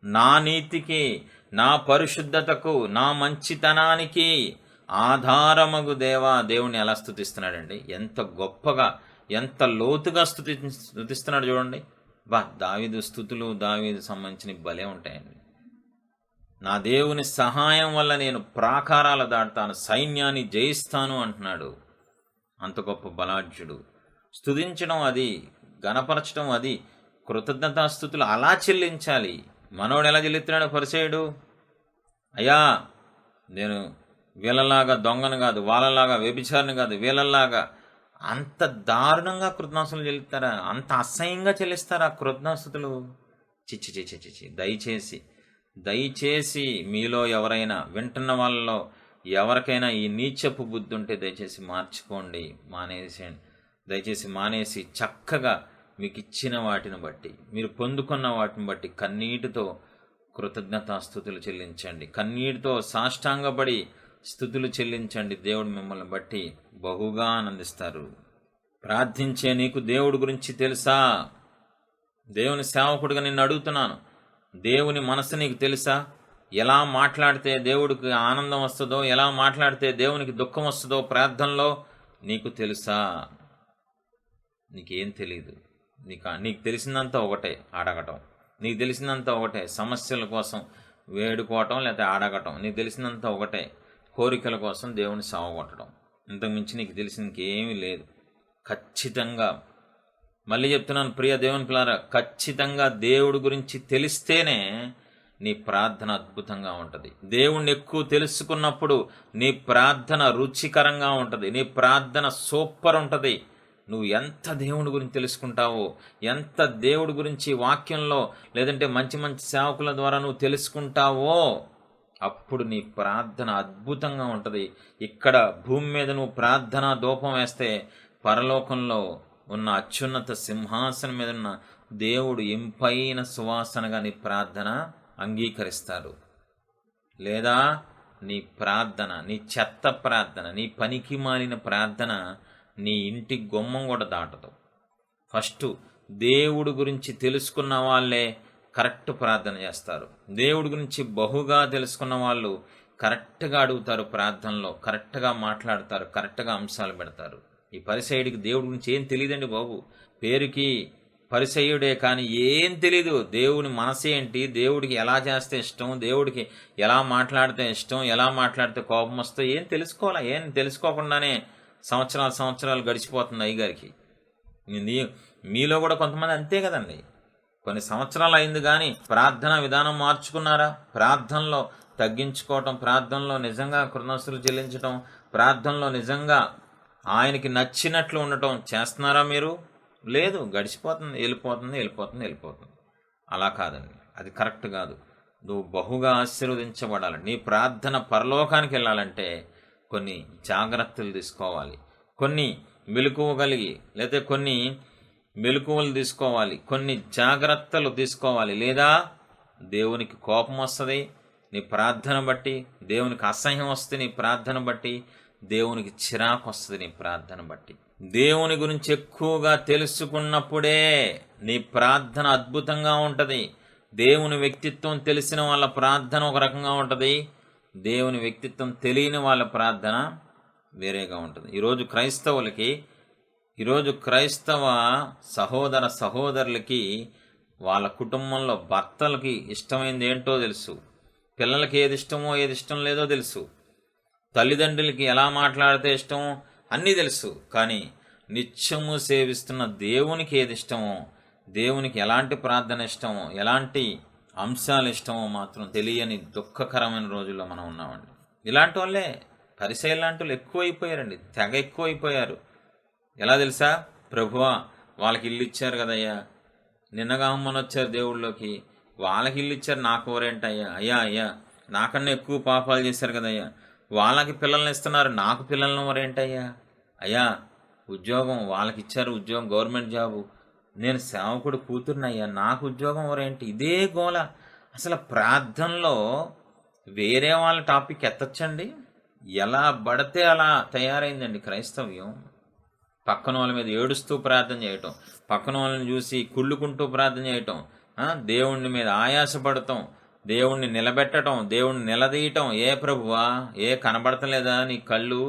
Speaker 1: నా నీతికి, నా పరిశుద్ధతకు, నా మంచితనానికి ఆధారమగు దేవా. దేవుణ్ణి ఎలా స్తుతిస్తున్నాడండి! ఎంత గొప్పగా, ఎంత లోతుగా స్తుతిస్తున్నాడు చూడండి. బా, దావీదు స్తుతులు, దావీదు సంబంధించిన భలే ఉంటాయండి. నా దేవుని సహాయం వల్ల నేను ప్రాకారాలు దాటుతాను, సైన్యాన్ని జయిస్తాను అంటున్నాడు. అంత గొప్ప బలాఢ్యుడు. స్తుతించడం అది, గణపరచడం అది, కృతజ్ఞతాస్తుతులు అలా చెల్లించాలి. మనోడు ఎలా చెల్లిస్తున్నాడు? పరిసయుడు, అయ్యా నేను వీళ్ళలాగా దొంగను కాదు, వాళ్ళలాగా వ్యభిచారిని కాదు, వీళ్ళలాగా. అంత దారుణంగా కృతజ్ఞాస్తులు చెల్లిస్తారా? అంత అసహ్యంగా చెల్లిస్తారా కృతజ్ఞాస్తుతులు? చిచ్చి చిచ్చి చిచ్చి. దయచేసి మీలో ఎవరైనా, వింటున్న వాళ్ళలో ఎవరికైనా ఈ నీచపు బుద్ధి ఉంటే దయచేసి మార్చుకోండి, దయచేసి మానేసి చక్కగా మీకు ఇచ్చిన వాటిని బట్టి, మీరు పొందుకున్న వాటిని బట్టి కన్నీటితో కృతజ్ఞతాస్తుతులు చెల్లించండి. కన్నీటితో సాష్టాంగపడి స్తుతులు చెల్లించండి. దేవుడు మిమ్మల్ని బట్టి బహుగా ఆనందిస్తారు. ప్రార్థించే నీకు దేవుడి గురించి తెలుసా? దేవుని సేవకుడిగా నిన్ను అడుగుతున్నాను. దేవుని మనసు నీకు తెలుసా? ఎలా మాట్లాడితే దేవుడికి ఆనందం వస్తుందో, ఎలా మాట్లాడితే దేవునికి దుఃఖం వస్తుందో ప్రార్థనలో నీకు తెలుసా? నీకేం తెలీదు. నీకు తెలిసిందంతా ఒకటే, అడగటం. నీకు తెలిసిందంతా ఒకటే, సమస్యల కోసం వేడుకోవటం లేదా అడగటం. నీకు తెలిసిందంతా ఒకటే, కోరికల కోసం దేవుని సావగొట్టడం. ఇంతకుమించి నీకు తెలిసింది ఇంకేమీ లేదు. ఖచ్చితంగా, మళ్ళీ చెప్తున్నాను ప్రియ దేవుని పిల్లారా, ఖచ్చితంగా దేవుడి గురించి తెలిస్తేనే నీ ప్రార్థన అద్భుతంగా ఉంటుంది. దేవుణ్ణి ఎక్కువ తెలుసుకున్నప్పుడు నీ ప్రార్థన రుచికరంగా ఉంటుంది, నీ ప్రార్థన సూపర్ ఉంటుంది. నువ్వు ఎంత దేవుడి గురించి తెలుసుకుంటావో, ఎంత దేవుడి గురించి వాక్యంలో లేదంటే మంచి మంచి సేవకుల ద్వారా నువ్వు తెలుసుకుంటావో, అప్పుడు నీ ప్రార్థన అద్భుతంగా ఉంటుంది. ఇక్కడ భూమి మీద నువ్వు ప్రార్థన ధూపం వేస్తే పరలోకంలో ఉన్న అత్యున్నత సింహాసనం మీద ఉన్న దేవుడు ఇంపైన సువాసనగా నీ ప్రార్థన అంగీకరిస్తాడు. లేదా నీ ప్రార్థన, నీ చెత్త ప్రార్థన, నీ పనికి మాలిన ప్రార్థన నీ ఇంటి గుమ్మం కూడా దాటదు. ఫస్ట్ దేవుడి గురించి తెలుసుకున్న వాళ్ళే కరెక్ట్ ప్రార్థన చేస్తారు. దేవుడి గురించి బహుగా తెలుసుకున్న వాళ్ళు కరెక్ట్గా అడుగుతారు, ప్రార్థనలో కరెక్ట్గా మాట్లాడతారు, కరెక్ట్గా అంశాలు పెడతారు. ఈ పరిసయుడికి దేవుడి గురించి ఏం తెలియదండి బాబు. పేరుకి పరిసయుడే కానీ ఏం తెలీదు. దేవుని మనసు ఏంటి, దేవుడికి ఎలా చేస్తే ఇష్టం, దేవుడికి ఎలా మాట్లాడితే ఇష్టం, ఎలా మాట్లాడితే కోపం వస్తే ఏం తెలుసుకోవాలా? ఏం తెలుసుకోకుండానే సంవత్సరాలు గడిచిపోతుంది అయ్యగారికి. మీలో కూడా కొంతమంది అంతే కదండి. కొన్ని సంవత్సరాలు అయింది కానీ ప్రార్థన విధానం మార్చుకున్నారా? ప్రార్థనలో తగ్గించుకోవటం, ప్రార్థనలో నిజంగా కృతజ్ఞతలు చెల్లించటం, ప్రార్థనలో నిజంగా ఆయనకి నచ్చినట్లు ఉండటం చేస్తున్నారా మీరు? లేదు. గడిచిపోతుంది, వెళ్ళిపోతుంది. అలా కాదండి, అది కరెక్ట్ కాదు. నువ్వు బహుగా ఆశీర్వదించబడాలి, నీ ప్రార్థన పరలోకానికి వెళ్ళాలంటే కొన్ని జాగ్రత్తలు తీసుకోవాలి, కొన్ని మెలకువ కలిగి, లేదా కొన్ని మెలకువలు తీసుకోవాలి, కొన్ని జాగ్రత్తలు తీసుకోవాలి. లేదా దేవునికి కోపం వస్తుంది నీ ప్రార్థన బట్టి, దేవునికి అసహ్యం వస్తుంది నీ ప్రార్థన బట్టి, దేవునికి చిరాకు వస్తుంది నీ ప్రార్థన బట్టి. దేవుని గురించి ఎక్కువగా తెలుసుకున్నప్పుడే నీ ప్రార్థన అద్భుతంగా ఉంటుంది. దేవుని వ్యక్తిత్వం తెలిసిన వాళ్ళ ప్రార్థన ఒక రకంగా ఉంటుంది, దేవుని వ్యక్తిత్వం తెలియని వాళ్ళ ప్రార్థన వేరేగా ఉంటుంది. ఈరోజు క్రైస్తవ సహోదర సహోదరులకి వాళ్ళ కుటుంబంలో భర్తలకి ఇష్టమైంది ఏంటో తెలుసు, పిల్లలకి ఏది ఇష్టమో ఏది ఇష్టం లేదో తెలుసు, తల్లిదండ్రులకి ఎలా మాట్లాడితే ఇష్టమో అన్నీ తెలుసు. కానీ నిత్యము సేవిస్తున్న దేవునికి ఏది ఇష్టమో, దేవునికి ఎలాంటి ప్రార్థన ఇష్టమో, ఎలాంటి అంశాలు ఇష్టమో మాత్రం తెలియని దుఃఖకరమైన రోజుల్లో మనం ఉన్నామండి. ఇలాంటి వాళ్ళే పరిసయ్యులు లాంటి వాళ్ళు ఎక్కువైపోయారండి, తెగ ఎక్కువైపోయారు. ఎలా తెలుసా? ప్రభువా వాళ్ళకి ఇల్లు ఇచ్చారు కదయ్యా, నిన్నగా అమ్మని వచ్చారు దేవుళ్ళలోకి, వాళ్ళకి ఇల్లు ఇచ్చారు, నాకు ఊరేంటయ్యా, అయ్యా అయ్యా నాకన్నా ఎక్కువ పాపాలు చేశారు కదయ్యా, వాళ్ళకి పిల్లల్ని ఇస్తున్నారు, నాకు పిల్లల్ని ఊరేంటయ్యా, అయ్యా ఉద్యోగం వాళ్ళకి ఇచ్చారు, ఉద్యోగం గవర్నమెంట్ జాబు, నేను సేవకుడు కూతురునయ్యా, నాకు ఉద్యోగం ఊరేంటి, ఇదే గోల. అసలు ప్రార్థనలో వేరే వాళ్ళ టాపిక్ ఎత్తచ్చండి? ఎలా పడితే అలా తయారైందండి క్రైస్తవ్యం. పక్కన వాళ్ళ మీద ఏడుస్తూ ప్రార్థన చేయటం, పక్కన వాళ్ళని చూసి కుళ్ళుకుంటూ ప్రార్థన చేయటం, దేవుణ్ణి మీద ఆయాసపడటం, దేవుణ్ణి నిలబెట్టడం, దేవుణ్ణి నిలదీయటం. ఏ ప్రభువా, ఏ కనబడతలేదా నీ కళ్ళు?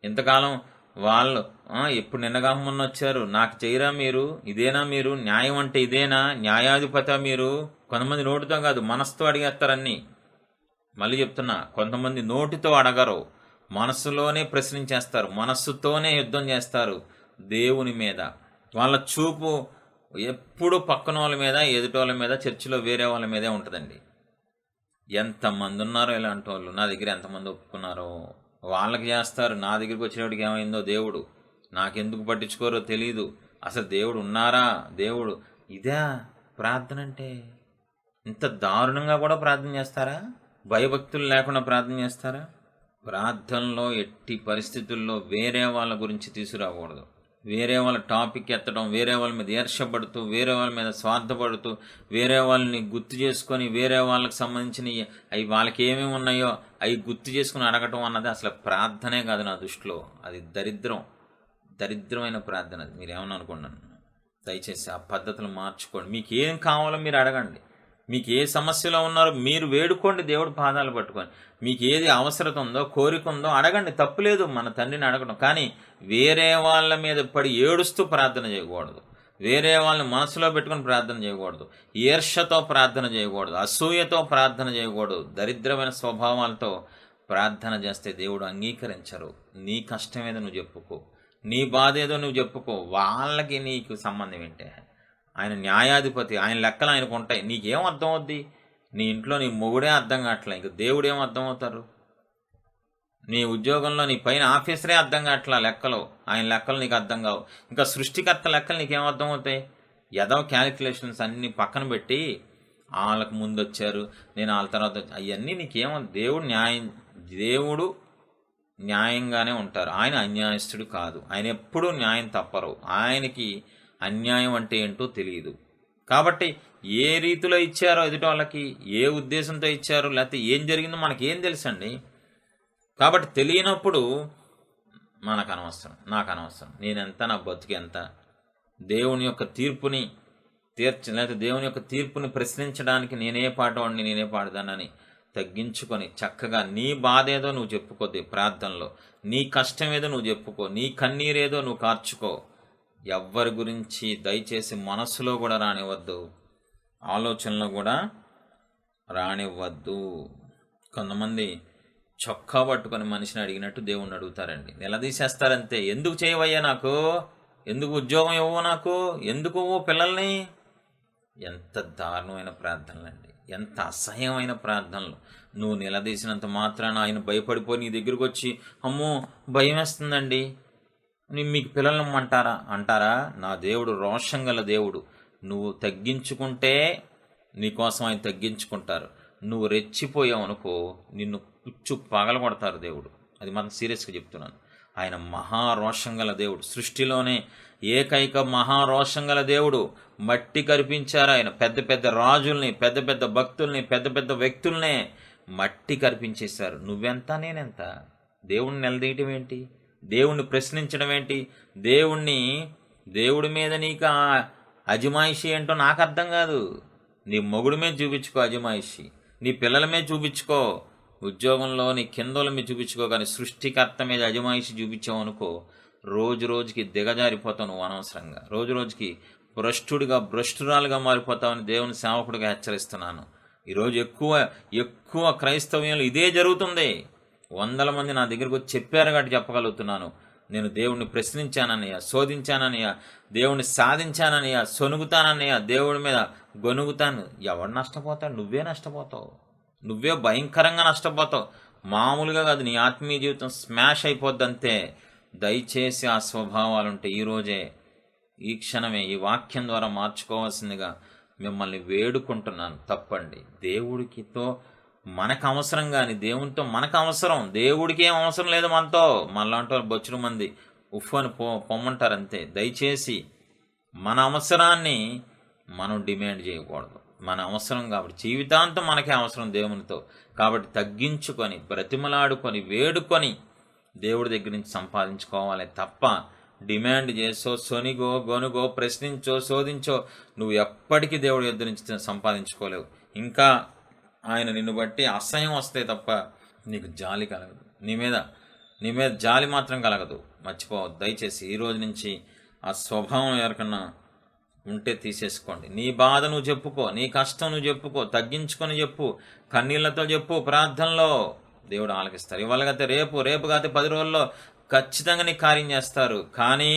Speaker 1: ఇంతకాలం వాళ్ళు ఎప్పుడు నిన్నగా మొన్న వచ్చారు, నాకు చేయరా మీరు, ఇదేనా మీరు న్యాయం అంటే, ఇదేనా న్యాయాధిపత మీరు? కొంతమంది నోటితో కాదు మనసుతో అడిగేస్తారన్నీ. మళ్ళీ చెప్తున్నా, కొంతమంది నోటితో అడగరు, మనస్సులోనే ప్రశ్నించేస్తారు, మనస్సుతోనే యుద్ధం చేస్తారు దేవుని మీద. వాళ్ళ చూపు ఎప్పుడు పక్కన వాళ్ళ మీద, ఎదుటి వాళ్ళ మీద, చర్చిలో వేరే వాళ్ళ మీదే ఉంటుందండి. ఎంతమంది ఉన్నారో ఇలాంటి వాళ్ళు, నా దగ్గర ఎంతమంది ఒప్పుకున్నారో వాళ్ళకి చేస్తారు. నా దగ్గరికి వచ్చినప్పటికి ఏమైందో దేవుడు, నాకెందుకు పట్టించుకోరో తెలీదు, అసలు దేవుడు ఉన్నారా, దేవుడు ఇదే ప్రార్థన అంటే? ఇంత దారుణంగా కూడా ప్రార్థన చేస్తారా? భయభక్తులు లేకుండా ప్రార్థన చేస్తారా? ప్రార్థనలో ఎట్టి పరిస్థితుల్లో వేరే వాళ్ళ గురించి తీసుకురాకూడదు. వేరే వాళ్ళ టాపిక్ ఎత్తడం, వేరే వాళ్ళ మీద ఈర్ష్యపడుతూ, వేరే వాళ్ళ మీద స్వార్థపడుతూ, వేరే వాళ్ళని గుర్తు చేసుకొని, వేరే వాళ్ళకి సంబంధించినవి అవి వాళ్ళకి ఏమేమి ఉన్నాయో అవి గుర్తు చేసుకుని అడగటం అన్నది అసలు ప్రార్థనే కాదు నా దృష్టిలో. అది దరిద్రమైన ప్రార్థన. అది మీరేమన్నా అనుకున్నాను, దయచేసి ఆ పద్ధతులు మార్చుకోండి. మీకు ఏం కావాలో మీరు అడగండి, మీకు ఏ సమస్యలో ఉన్నారో మీరు వేడుకోండి, దేవుడు పాదాలు పట్టుకొని. మీకు ఏది అవసరం ఉందో, కోరిక ఉందో అడగండి, తప్పులేదు మన తండ్రిని అడగడం. కానీ వేరే వాళ్ళ మీద పడి ఏడుస్తూ ప్రార్థన చేయకూడదు, వేరే వాళ్ళని మనసులో పెట్టుకొని ప్రార్థన చేయకూడదు, ఈర్ష్యతో ప్రార్థన చేయకూడదు, అసూయతో ప్రార్థన చేయకూడదు. దరిద్రమైన స్వభావాలతో ప్రార్థన చేస్తే దేవుడు అంగీకరించరు. నీ కష్టం ఏదో నువ్వు చెప్పుకో, నీ బాధ ఏదో నువ్వు చెప్పుకో, వాళ్ళకి నీకు సంబంధం ఏంటే? ఆయన న్యాయాధిపతి, ఆయన లెక్కలు ఆయనకు ఉంటాయి. నీకేం అర్థం అవుద్ది? నీ ఇంట్లో నీ మొగుడే అర్థం కావట్లే, ఇంక దేవుడు ఏం అర్థం అవుతారు? నీ ఉద్యోగంలో నీ పైన ఆఫీసరే అర్థం కావట్లా లెక్కలు, ఆయన లెక్కలు నీకు అర్థం కావు, ఇంకా సృష్టికర్త లెక్కలు నీకేం అర్థం అవుతాయి? ఏదో క్యాలిక్యులేషన్స్ అన్నీ పక్కన పెట్టి వాళ్ళకు ముందు వచ్చారు, నేను వాళ్ళ తర్వాత, అవన్నీ నీకేమో. దేవుడు న్యాయంగానే ఉంటారు, ఆయన అన్యాయస్తుడు కాదు, ఆయన ఎప్పుడూ న్యాయం తప్పరు, ఆయనకి అన్యాయం అంటే ఏంటో తెలియదు. కాబట్టి ఏ రీతిలో ఇచ్చారో ఎదుటి వాళ్ళకి, ఏ ఉద్దేశంతో ఇచ్చారో, లేకపోతే ఏం జరిగిందో మనకేం తెలుసండి. కాబట్టి తెలియనప్పుడు మనకు అనవసరం, నాకు అనవసరం, నేనెంత, నా బతుకెంత, దేవుని యొక్క తీర్పుని లేకపోతే దేవుని యొక్క తీర్పుని ప్రశ్నించడానికి నేనే పాటవాడిని, నేనే పాడదానని తగ్గించుకొని చక్కగా నీ బాధ ఏదో నువ్వు చెప్పుకోద్ది ప్రార్థనలో, నీ కష్టం ఏదో నువ్వు చెప్పుకో, నీ కన్నీరేదో నువ్వు కార్చుకో. ఎవ్వరి గురించి దయచేసి మనస్సులో కూడా రానివ్వద్దు, ఆలోచనలో కూడా రానివ్వద్దు. కొంతమంది చొక్కా పట్టుకొని మనిషిని అడిగినట్టు దేవుణ్ణి అడుగుతారండి, నిలదీసేస్తారంతే. ఎందుకు చేయవయ్యా నాకు, ఎందుకు ఉద్యోగం ఇవ్వవు నాకు, ఎందుకు పిల్లల్ని? ఎంత దారుణమైన ప్రార్థనలండి, ఎంత అసహ్యమైన ప్రార్థనలు. నువ్వు నిలదీసినంత మాత్రాన ఆయన భయపడిపోయి నీ దగ్గరకు వచ్చి, అమ్మో భయం వేస్తుందండి, మీకు పిల్లలు అంటారా? నా దేవుడు రోషం గల దేవుడు. నువ్వు తగ్గించుకుంటే నీకోసం ఆయన తగ్గించుకుంటారు, నువ్వు రెచ్చిపోయావు అనుకో నిన్ను పుచ్చు పగల కొడతారు దేవుడు. అది మనం సీరియస్గా చెప్తున్నాను. ఆయన మహారోషం గల దేవుడు, సృష్టిలోనే ఏకైక మహారోషం గల దేవుడు. మట్టి కరిపించారు ఆయన, పెద్ద పెద్ద రాజుల్ని, పెద్ద పెద్ద భక్తుల్ని, పెద్ద పెద్ద వ్యక్తుల్నే మట్టి కరిపించేశారు. నువ్వెంత, నేనెంత? దేవుణ్ణి నిలదీయటం ఏంటి, దేవుణ్ణి ప్రశ్నించడం ఏంటి, దేవుడి మీద నీకు అజమాయిషి ఏంటో నాకు అర్థం కాదు. నీ మొగుడి మీద చూపించుకో అజమాయిషి, నీ పిల్లల మీద చూపించుకో, ఉద్యోగంలో నీ కిందల మీద చూపించుకో, కానీ సృష్టికర్త మీద అజమాయిషి చూపించావు అనుకో రోజు రోజుకి దిగజారిపోతావు నువ్వు అనవసరంగా. రోజు రోజుకి భ్రష్టురాలుగా మారిపోతావని దేవుని సేవకుడిగా హెచ్చరిస్తున్నాను. ఈరోజు ఎక్కువ క్రైస్తవ్యంలో ఇదే జరుగుతుంది. 100 మంది నా దగ్గరకు వచ్చి చెప్పారు కాబట్టి చెప్పగలుగుతున్నాను. నేను దేవుణ్ణి ప్రశ్నించానన్నయ్య, శోధించానన్నయ్య, దేవుణ్ణి సాధించానన్నయ్య, సొనుగుతానన్నయ్య, దేవుడి మీద గొనుగుతాను. ఎవడు నష్టపోతాడు? నువ్వే నష్టపోతావు. నువ్వే భయంకరంగా నష్టపోతావు. మామూలుగా కాదు, నీ ఆత్మీయ జీవితం స్మాష్ అయిపోద్ది అంతే. దయచేసి ఆ స్వభావాలుంటే ఈరోజే, ఈ క్షణమే ఈ వాక్యం ద్వారా మార్చుకోవాల్సిందిగా మిమ్మల్ని వేడుకుంటున్నాను. తప్పండి. దేవుడికితో మనకు అవసరం, కానీ దేవునితో మనకు అవసరం. దేవుడికి ఏం అవసరం లేదు మనతో. మనలాంటి వాళ్ళు బొచ్చుడు మంది ఉఫ్ అని పొమ్మంటారు అంతే. దయచేసి మన అవసరాన్ని మనం డిమాండ్ చేయకూడదు. మన అవసరం కాబట్టి జీవితాంతం మనకే అవసరం దేవునితో. కాబట్టి తగ్గించుకొని, బ్రతిమలాడుకొని, వేడుకొని దేవుడి దగ్గర నుంచి సంపాదించుకోవాలి తప్ప డిమాండ్ చేసో, సొనిగో, గొనుగో, ప్రశ్నించో, శోధించో నువ్వు ఎప్పటికీ దేవుడి యొద్ద నుంచి సంపాదించుకోలేవు. ఇంకా ఆయన నిన్ను బట్టి అసహ్యం వస్తే తప్ప నీకు జాలి కలగదు. నీ మీద జాలి మాత్రం కలగదు. మర్చిపోవద్దు దయచేసి. ఈ రోజు నుంచి ఆ స్వభావం ఎవరికన్నా ఉంటే తీసేసుకోండి. నీ బాధ నువ్వు చెప్పుకో, నీ కష్టం నువ్వు చెప్పుకో, తగ్గించుకొని చెప్పు, కన్నీళ్లతో చెప్పు. ప్రార్థనలో దేవుడు ఆలకిస్తారు. ఇవాళ కాతే రేపు కాతే 10 రోజుల్లో ఖచ్చితంగా నీ కార్యం చేస్తారు. కానీ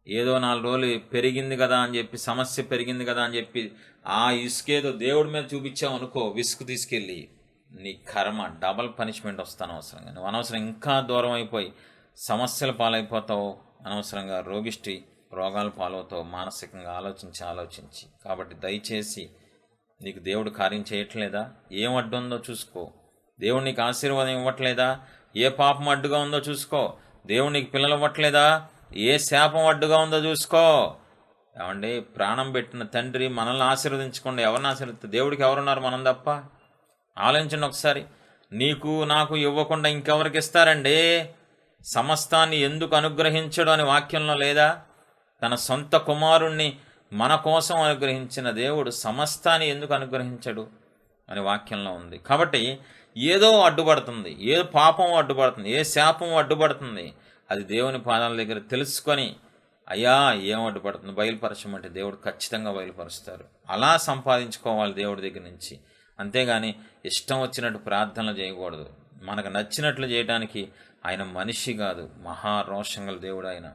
Speaker 1: ఏదో 4 రోజులు పెరిగింది కదా అని చెప్పి, సమస్య పెరిగింది కదా అని చెప్పి ఆ ఇసుకేదో దేవుడి మీద చూపించావు అనుకో, విసుగు తీసుకెళ్ళి నీ కర్మ డబల్ పనిష్మెంట్ వస్తాను అవసరంగా. నువ్వు అనవసరం ఇంకా దూరం అయిపోయి సమస్యల పాలైపోతావు. అనవసరంగా రోగాల పాలవుతావు. మానసికంగా ఆలోచించి. కాబట్టి దయచేసి నీకు దేవుడు కార్యం చేయట్లేదా? ఏం అడ్డు ఉందో చూసుకో. దేవుడు నీకు ఆశీర్వాదం ఇవ్వట్లేదా? ఏ పాపం అడ్డుగా ఉందో చూసుకో. దేవుడు నీకు పిల్లలు ఇవ్వట్లేదా? ఏ శాపం అడ్డుగా ఉందో చూసుకో. ఏమండి, ప్రాణం పెట్టిన తండ్రి మనల్ని ఆశీర్వదించకుండా ఎవరిని ఆశీర్వదిస్తే? దేవుడికి ఎవరున్నారు? మనం తప్ప. ఆలోచించండి ఒకసారి. నీకు నాకు ఇవ్వకుండా ఇంకెవరికి ఇస్తారండి? సమస్తాన్ని ఎందుకు అనుగ్రహించడు అని వాక్యంలో లేదా? తన సొంత కుమారుణ్ణి మన కోసం అనుగ్రహించిన దేవుడు సమస్తాన్ని ఎందుకు అనుగ్రహించడు అని వాక్యంలో ఉంది. కాబట్టి ఏదో అడ్డుపడుతుంది, ఏ పాపం అడ్డుపడుతుంది, ఏ శాపం అడ్డుపడుతుంది. అది దేవుని పాదాల దగ్గర తెలుసుకొని, అయ్యా ఏం అడ్డుపడుతుంది బయలుపరచమంటే దేవుడు ఖచ్చితంగా బయలుపరుస్తారు. అలా సంపాదించుకోవాలి దేవుడి దగ్గర నుంచి. అంతేగాని ఇష్టం వచ్చినట్టు ప్రార్థనలు చేయకూడదు. మనకు నచ్చినట్లు చేయడానికి ఆయన మనిషి కాదు, మహారోషంగల దేవుడు ఆయన.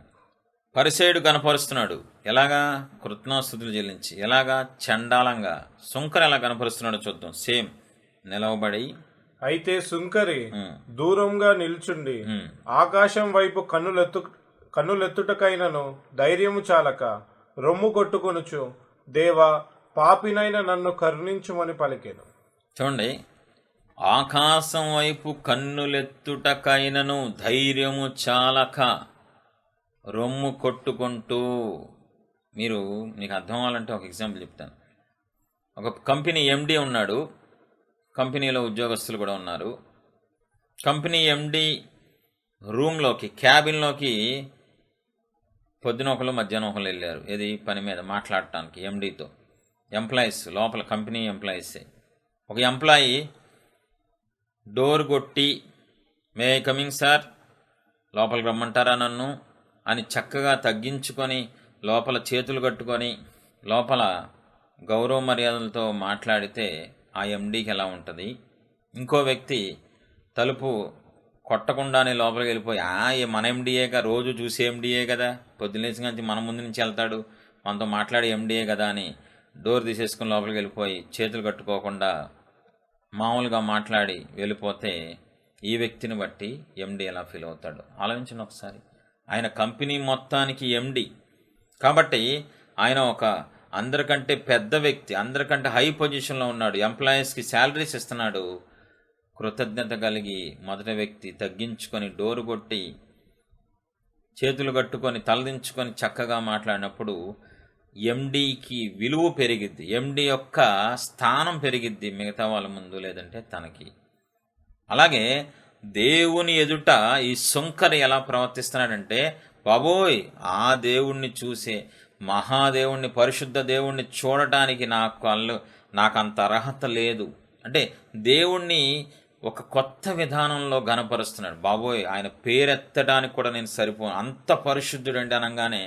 Speaker 1: పరిసేయుడు కనపరుస్తున్నాడు ఎలాగా? కృతజ్ఞతాస్తుతులు చెల్లించి. ఎలాగా? చండాలంగా. సుంకర ఎలా కనపరుస్తున్నాడో చూద్దాం. సేమ్ నిలవబడి.
Speaker 2: అయితే సుంకరి దూరంగా నిల్చుండి ఆకాశం వైపు కన్నులెత్తుటకైనను ధైర్యము చాలక రొమ్ము కొట్టుకొనుచు, దేవా పాపినైన నన్ను కరుణించుమని పలికెను.
Speaker 1: చూడండి, ఆకాశం వైపు కన్నులెత్తుటకైనను ధైర్యము చాలక రొమ్ము కొట్టుకుంటూ. మీకు అర్థం అవ్వాలంటే ఒక ఎగ్జాంపుల్ చెప్తాను. ఒక కంపెనీ ఎండి ఉన్నాడు, కంపెనీలో ఉద్యోగస్తులు కూడా ఉన్నారు. కంపెనీ ఎండి రూమ్లోకి, క్యాబిన్లోకి పొద్దున ఒకరు మధ్యాహ్నం ఒకరు వెళ్ళారు. ఏది పని మీద మాట్లాడటానికి ఎండితో. ఎంప్లాయీస్ లోపల, కంపెనీ ఎంప్లాయీసే. ఒక ఎంప్లాయీ డోర్ కొట్టి, మే ఐ కమింగ్ సార్, లోపలికి రమ్మంటారా నన్ను అని చక్కగా తగ్గించుకొని, లోపల చేతులు కట్టుకొని, లోపల గౌరవ మర్యాదలతో మాట్లాడితే ఆ ఎండీకి ఎలా ఉంటుంది? ఇంకో వ్యక్తి తలుపు కొట్టకుండానే లోపలికి వెళ్ళిపోయి, మన ఎండిఏగా, రోజు చూసే ఎండిఏ కదా, పొద్దున్నేసి నుంచి మన ముందు నుంచి వెళ్తాడు, మనతో మాట్లాడే ఎండిఏ కదా అని డోర్ తీసేసుకుని లోపలికి వెళ్ళిపోయి చేతులు కట్టుకోకుండా మామూలుగా మాట్లాడి వెళ్ళిపోతే ఈ వ్యక్తిని బట్టి ఎండి ఎలా ఫీల్ అవుతాడు ఆలోచించండి ఒకసారి. ఆయన కంపెనీ మొత్తానికి ఎండి కాబట్టి ఆయన ఒక అందరికంటే పెద్ద వ్యక్తి, అందరికంటే హై పొజిషన్లో ఉన్నాడు, ఎంప్లాయీస్కి శాలరీస్ ఇస్తున్నాడు. కృతజ్ఞత కలిగి మొదటి వ్యక్తి తగ్గించుకొని, డోరు కొట్టి, చేతులు కట్టుకొని, తలదించుకొని చక్కగా మాట్లాడినప్పుడు ఎండీకి విలువ పెరిగిద్ది, ఎండీ యొక్క స్థానం పెరిగిద్ది మిగతా వాళ్ళ ముందు, లేదంటే తనకి. అలాగే దేవుని ఎదుట ఈ సుంకరి ఎలా ప్రవర్తిస్తున్నాడంటే, బాబోయ్ ఆ దేవుణ్ణి చూసే, మహాదేవుణ్ణి, పరిశుద్ధ దేవుణ్ణి చూడటానికి నాకు అంత అర్హత లేదు అంటే దేవుణ్ణి ఒక కొత్త విధానంలో ఘనపరుస్తున్నాడు. బాబోయ్ ఆయన పేరెత్తడానికి కూడా నేను సరిపోను, అంత పరిశుద్ధుడండి అనగానే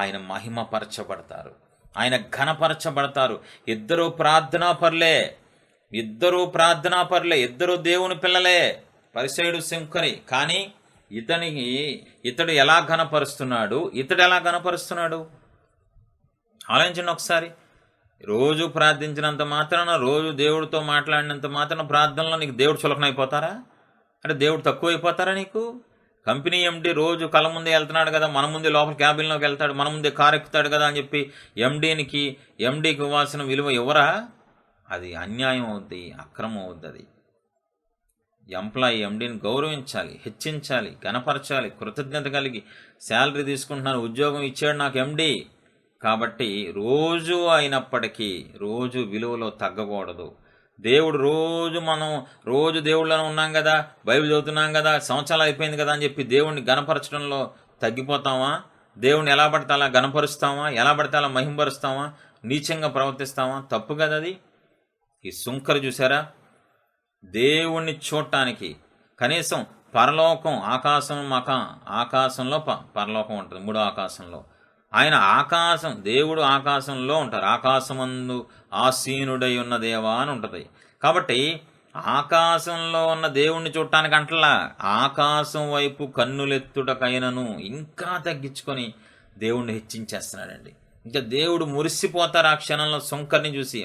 Speaker 1: ఆయన మహిమపరచబడతారు, ఆయన ఘనపరచబడతారు. ఇద్దరూ ప్రార్థనాపరులే, ఇద్దరూ దేవుని పిల్లలే, పరిసయుడు సుంకరి. కానీ ఇతడు ఎలా ఘనపరుస్తున్నాడు, ఇతడు ఎలా ఘనపరుస్తున్నాడు ఆలోచించండి ఒకసారి. రోజు ప్రార్థించినంత మాత్రాన, రోజు దేవుడితో మాట్లాడినంత మాత్రాన ప్రార్థనలో నీకు దేవుడు చులకనైపోతారా? అంటే దేవుడు తక్కువ అయిపోతారా నీకు? కంపెనీ ఎండి రోజు కళ్ళ ముందే వెళ్తున్నాడు కదా, మన ముందే లోపల క్యాబిన్లోకి వెళ్తాడు, మన ముందే కారు ఎక్కుతాడు కదా అని చెప్పి ఎండీకి ఇవ్వాల్సిన విలువ ఎవరా? అది అన్యాయం అవుద్ది, అక్రమం అవుద్ది. అది ఎంప్లాయీ ఎండీని గౌరవించాలి, హెచ్చించాలి, గణపరచాలి, కృతజ్ఞత కలిగి శాలరీ తీసుకుంటున్నాను, ఉద్యోగం ఇచ్చాడు నాకు ఎండీ కాబట్టి రోజు అయినప్పటికీ రోజు విలువలో తగ్గకూడదు. దేవుడు రోజు దేవుళ్ళలో ఉన్నాం కదా, బైబిల్ చదువుతున్నాం కదా, సంవత్సరాలు అయిపోయింది కదా అని చెప్పి దేవుడిని గణపరచడంలో తగ్గిపోతామా? దేవుడిని ఎలా పడితే అలా గణపరుస్తామా? ఎలా పడితే అలా మహింపరుస్తామా? నీచంగా ప్రవర్తిస్తామా? తప్పు కదా అది. ఈ సుంకరు చూసారా, దేవుణ్ణి చూడటానికి కనీసం పరలోకం, ఆకాశంలో పరలోకం ఉంటుంది, మూడో ఆకాశంలో. ఆయన దేవుడు ఆకాశంలో ఉంటారు. ఆకాశమందు ఆసీనుడై ఉన్న దేవా అని ఉంటుంది. కాబట్టి ఆకాశంలో ఉన్న దేవుణ్ణి చూడటానికి అంటలా, ఆకాశం వైపు కన్నులెత్తుటకైనను ఇంకా తగ్గించుకొని దేవుణ్ణి హెచ్చించేస్తున్నాడండి. ఇంకా దేవుడు మురిసిపోతారు ఆ క్షణంలో సుంకర్ని చూసి.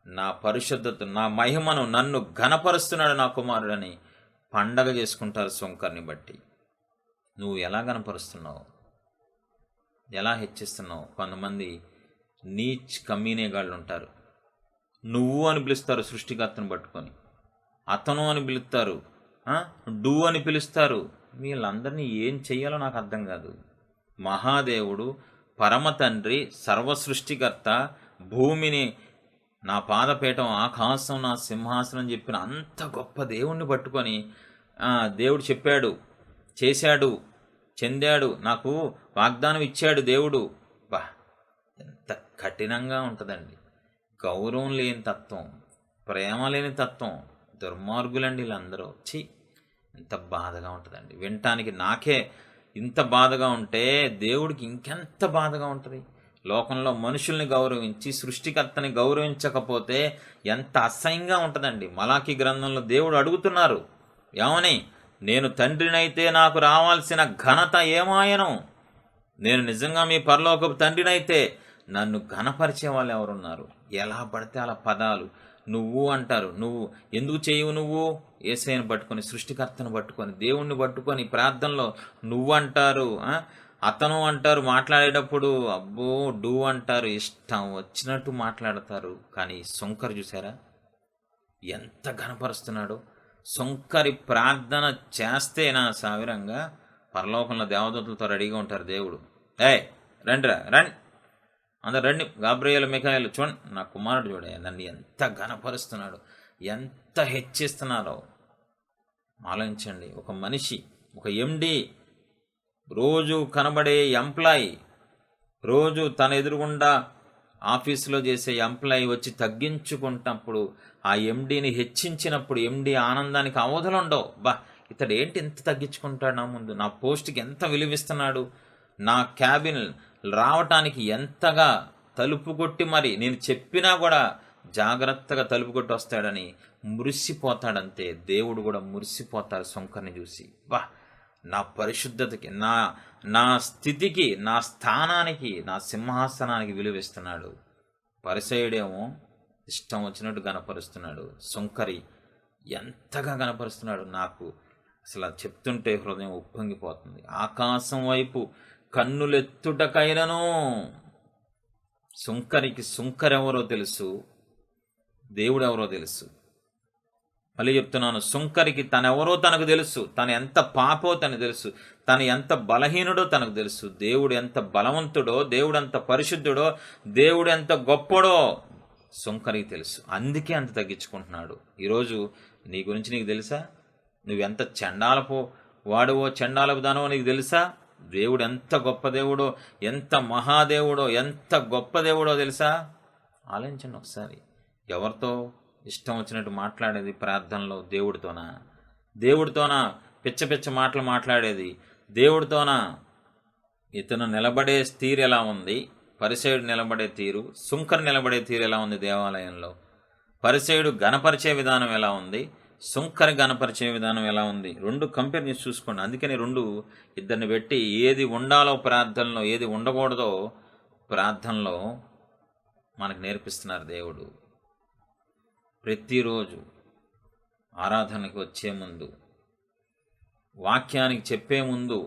Speaker 1: నా పరిశుద్ధత, నా మహిమను, నన్ను ఘనపరుస్తున్నాడు నా కుమారుడని పండగ చేసుకుంటారు సుంకర్ని బట్టి. నువ్వు ఎలా ఘనపరుస్తున్నావు, ఎలా హెచ్చిస్తున్నావు? కొంతమంది నీచ్ కమ్మీనేగాళ్ళు ఉంటారు. నువ్వు అని పిలుస్తారు సృష్టికర్తను పట్టుకొని, అతను అని పిలుస్తారు, డూ అని పిలుస్తారు. వీళ్ళందరినీ ఏం చెయ్యాలో నాకు అర్థం కాదు. మహాదేవుడు, పరమ తండ్రి, సర్వసృష్టికర్త, భూమిని నా పాదపీఠం, ఆకాశం నా సింహాసనం చెప్పిన అంత గొప్ప దేవుణ్ణి పట్టుకొని దేవుడు చెప్పాడు, చేశాడు, చెందాడు, నాకు వాగ్దానం ఇచ్చాడు దేవుడు. ఎంత కఠినంగా ఉంటుందండి. గౌరవం లేని తత్వం, ప్రేమ లేని తత్వం, దుర్మార్గులండి వీళ్ళందరూ. ఎంత బాధగా ఉంటుందండి వినటానికి. నాకే ఇంత బాధగా ఉంటే దేవుడికి ఇంకెంత బాధగా ఉంటుంది. లోకంలో మనుషుల్ని గౌరవించి సృష్టికర్తని గౌరవించకపోతే ఎంత అసహ్యంగా ఉంటుందండి. మలాకీ గ్రంథంలో దేవుడు అడుగుతున్నారు, ఏమని? నేను తండ్రినైతే నాకు రావాల్సిన ఘనత ఏమాయను? నేను నిజంగా మీ పరలోకపు తండ్రినైతే నన్ను ఘనపరిచే వాళ్ళు ఎవరున్నారు? ఎలా పడితే అలా పదాలు, నువ్వు అంటారు. నువ్వు ఎందుకు చేయవు? నువ్వు యేసయ్యను పట్టుకొని, సృష్టికర్తను పట్టుకొని, దేవుణ్ణి పట్టుకొని ప్రార్థనలో నువ్వు అంటారు, అతను అంటారు. మాట్లాడేటప్పుడు అబ్బో డూ అంటారు, ఇష్టం వచ్చినట్టు మాట్లాడతారు. కానీ సుంకరు చూసారా ఎంత ఘనపరుస్తున్నాడో. సుంకరి ప్రార్థన చేస్తే నా సావిరంగా పరలోకంలో దేవదూతలతో రెడీగా ఉంటారు. దేవుడు రండి అందరు రండి, గాబ్రియేలు మిఖాయేలు చూడండి, నా కుమారుడు చూడే నన్ను ఎంత ఘనపరుస్తున్నాడు, ఎంత హెచ్చిస్తున్నారో ఆలోచించండి. ఒక మనిషి, ఒక ఎండి, రోజు కనబడే ఎంప్లాయీ, రోజు తన ఎదురుగుండా ఆఫీసులో చేసే ఎంప్లాయీ వచ్చి తగ్గించుకుంటున్నప్పుడు, ఆ ఎండీని హెచ్చించినప్పుడు ఎండీ ఆనందానికి అవధులుండవు. ఇతడు ఏంటి ఎంత తగ్గించుకుంటాడు నా ముందు, నా పోస్ట్కి ఎంత విలువిస్తున్నాడు, నా క్యాబిన్ రావటానికి ఎంతగా తలుపు కొట్టి మరి నేను చెప్పినా కూడా జాగ్రత్తగా తలుపు కొట్టి వస్తాడని మురిసిపోతాడంతే. దేవుడు కూడా మురిసిపోతాడు సుంకర్ని చూసి. నా పరిశుద్ధతకి, నా స్థితికి, నా స్థానానికి, నా సింహాసనానికి విలువిస్తున్నాడు. పరిసయుడేమో ఇష్టం వచ్చినట్టు గణపరుస్తున్నాడు. సుంకరి ఎంతగా గణపరుస్తున్నాడు, నాకు అసలు చెప్తుంటే హృదయం ఉప్పొంగిపోతుంది. ఆకాశం వైపు కన్నులెత్తుటకైనను. సుంకరెవరో తెలుసు, దేవుడెవరో తెలుసు. మళ్ళీ చెప్తున్నాను, సుంకరికి తనెవరో తనకు తెలుసు, తను ఎంత పాపో తనకు తెలుసు, తను ఎంత బలహీనుడో తనకు తెలుసు. దేవుడు ఎంత బలవంతుడో, దేవుడు ఎంత పరిశుద్ధుడో, దేవుడు ఎంత గొప్పడో సుంకరికి తెలుసు. అందుకే అంత తగ్గించుకుంటున్నాడు. ఈరోజు నీ గురించి నీకు తెలుసా? నువ్వెంత చండాలపు వాడువో, చండాలపు దానవో నీకు తెలుసా? దేవుడు ఎంత గొప్ప దేవుడో, ఎంత మహాదేవుడో, ఎంత గొప్ప దేవుడో తెలుసా? ఆలోచించండి ఒకసారి. ఎవరితో ఇష్టం వచ్చినట్టు మాట్లాడేది ప్రార్థనలో? దేవుడితోనా పిచ్చ మాటలు మాట్లాడేది? దేవుడితోనా? ఇతను నిలబడే తీరు ఎలా ఉంది? పరిసయుడు నిలబడే తీరు, సుంకరు నిలబడే తీరు ఎలా ఉంది దేవాలయంలో? పరిసయుడు గణపరిచే విధానం ఎలా ఉంది? సుంకరి గణపరిచే విధానం ఎలా ఉంది, రెండు కంపేర్ చేసి చూసుకోండి. అందుకని ఇద్దరిని పెట్టి ఏది ఉండాలో ప్రార్థనలో, ఏది ఉండకూడదో ప్రార్థనలో మనకు నేర్పిస్తున్నారు దేవుడు. ప్రతిరోజు ఆరాధనకి వచ్చే ముందు, వాక్యానికి చెప్పే ముందు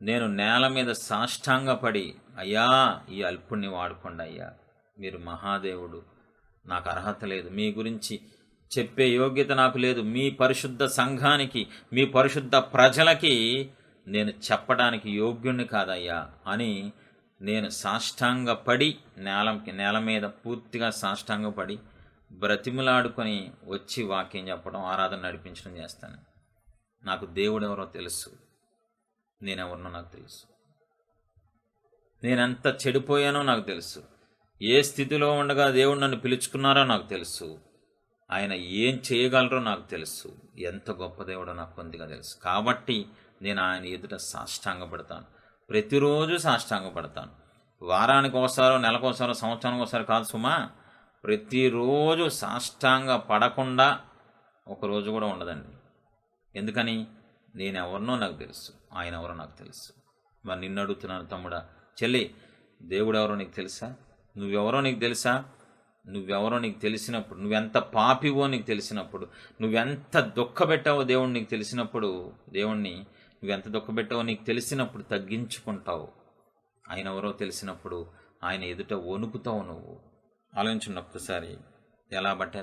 Speaker 1: నేను నేల మీద సాష్టాంగపడి, అయ్యా ఈ అల్పుణ్ణి వాడుకోండి అయ్యా, మీరు మహాదేవుడు, నాకు అర్హత లేదు, మీ గురించి చెప్పే యోగ్యత నాకు లేదు, మీ పరిశుద్ధ సంఘానికి, మీ పరిశుద్ధ ప్రజలకి నేను చెప్పడానికి యోగ్యుణ్ణి కాదయ్యా అని నేను సాష్టాంగపడి నేల మీద పూర్తిగా సాష్టాంగపడి బ్రతిమలాడుకొని వచ్చి వాక్యం చెప్పడం, ఆరాధన నడిపించడం చేస్తాను. నాకు దేవుడు ఎవరో తెలుసు, నేనెవరినో నాకు తెలుసు, నేనెంత చెడిపోయానో నాకు తెలుసు, ఏ స్థితిలో ఉండగా దేవుడు నన్ను పిలుచుకున్నారో నాకు తెలుసు, ఆయన ఏం చేయగలరో నాకు తెలుసు, ఎంత గొప్ప దేవుడో నాకు కొద్దిగా తెలుసు. కాబట్టి నేను ఆయన ఎదుట సాష్టాంగపడతాను, ప్రతిరోజు సాష్టాంగపడతాను. వారానికి ఒకసారో, నెలకోసారో, సంవత్సరానికి ఒకసారి కాదు సుమా, ప్రతిరోజు సాష్టాంగ పడకుండా ఒకరోజు కూడా ఉండదండి. ఎందుకని? నేనెవరినో నాకు తెలుసు, ఆయన ఎవరో నాకు తెలుసు. మరి నిన్ను అడుగుతున్నాను తమ్ముడా, చెల్లి, దేవుడు ఎవరో నీకు తెలుసా? నువ్వెవరో నీకు తెలుసా? నువ్వెవరో నీకు తెలిసినప్పుడు, నువ్వెంత పాపివో నీకు తెలిసినప్పుడు, నువ్వెంత దుఃఖపెట్టావో దేవుడు నీకు తెలిసినప్పుడు, దేవుణ్ణి నువ్వెంత దుఃఖపెట్టావో నీకు తెలిసినప్పుడు తగ్గించుకుంటావు. ఆయన ఎవరో తెలిసినప్పుడు ఆయన ఎదుట వణుకుతావు నువ్వు. ఆలోచించండి ఒక్కసారి. ఎలా పడితే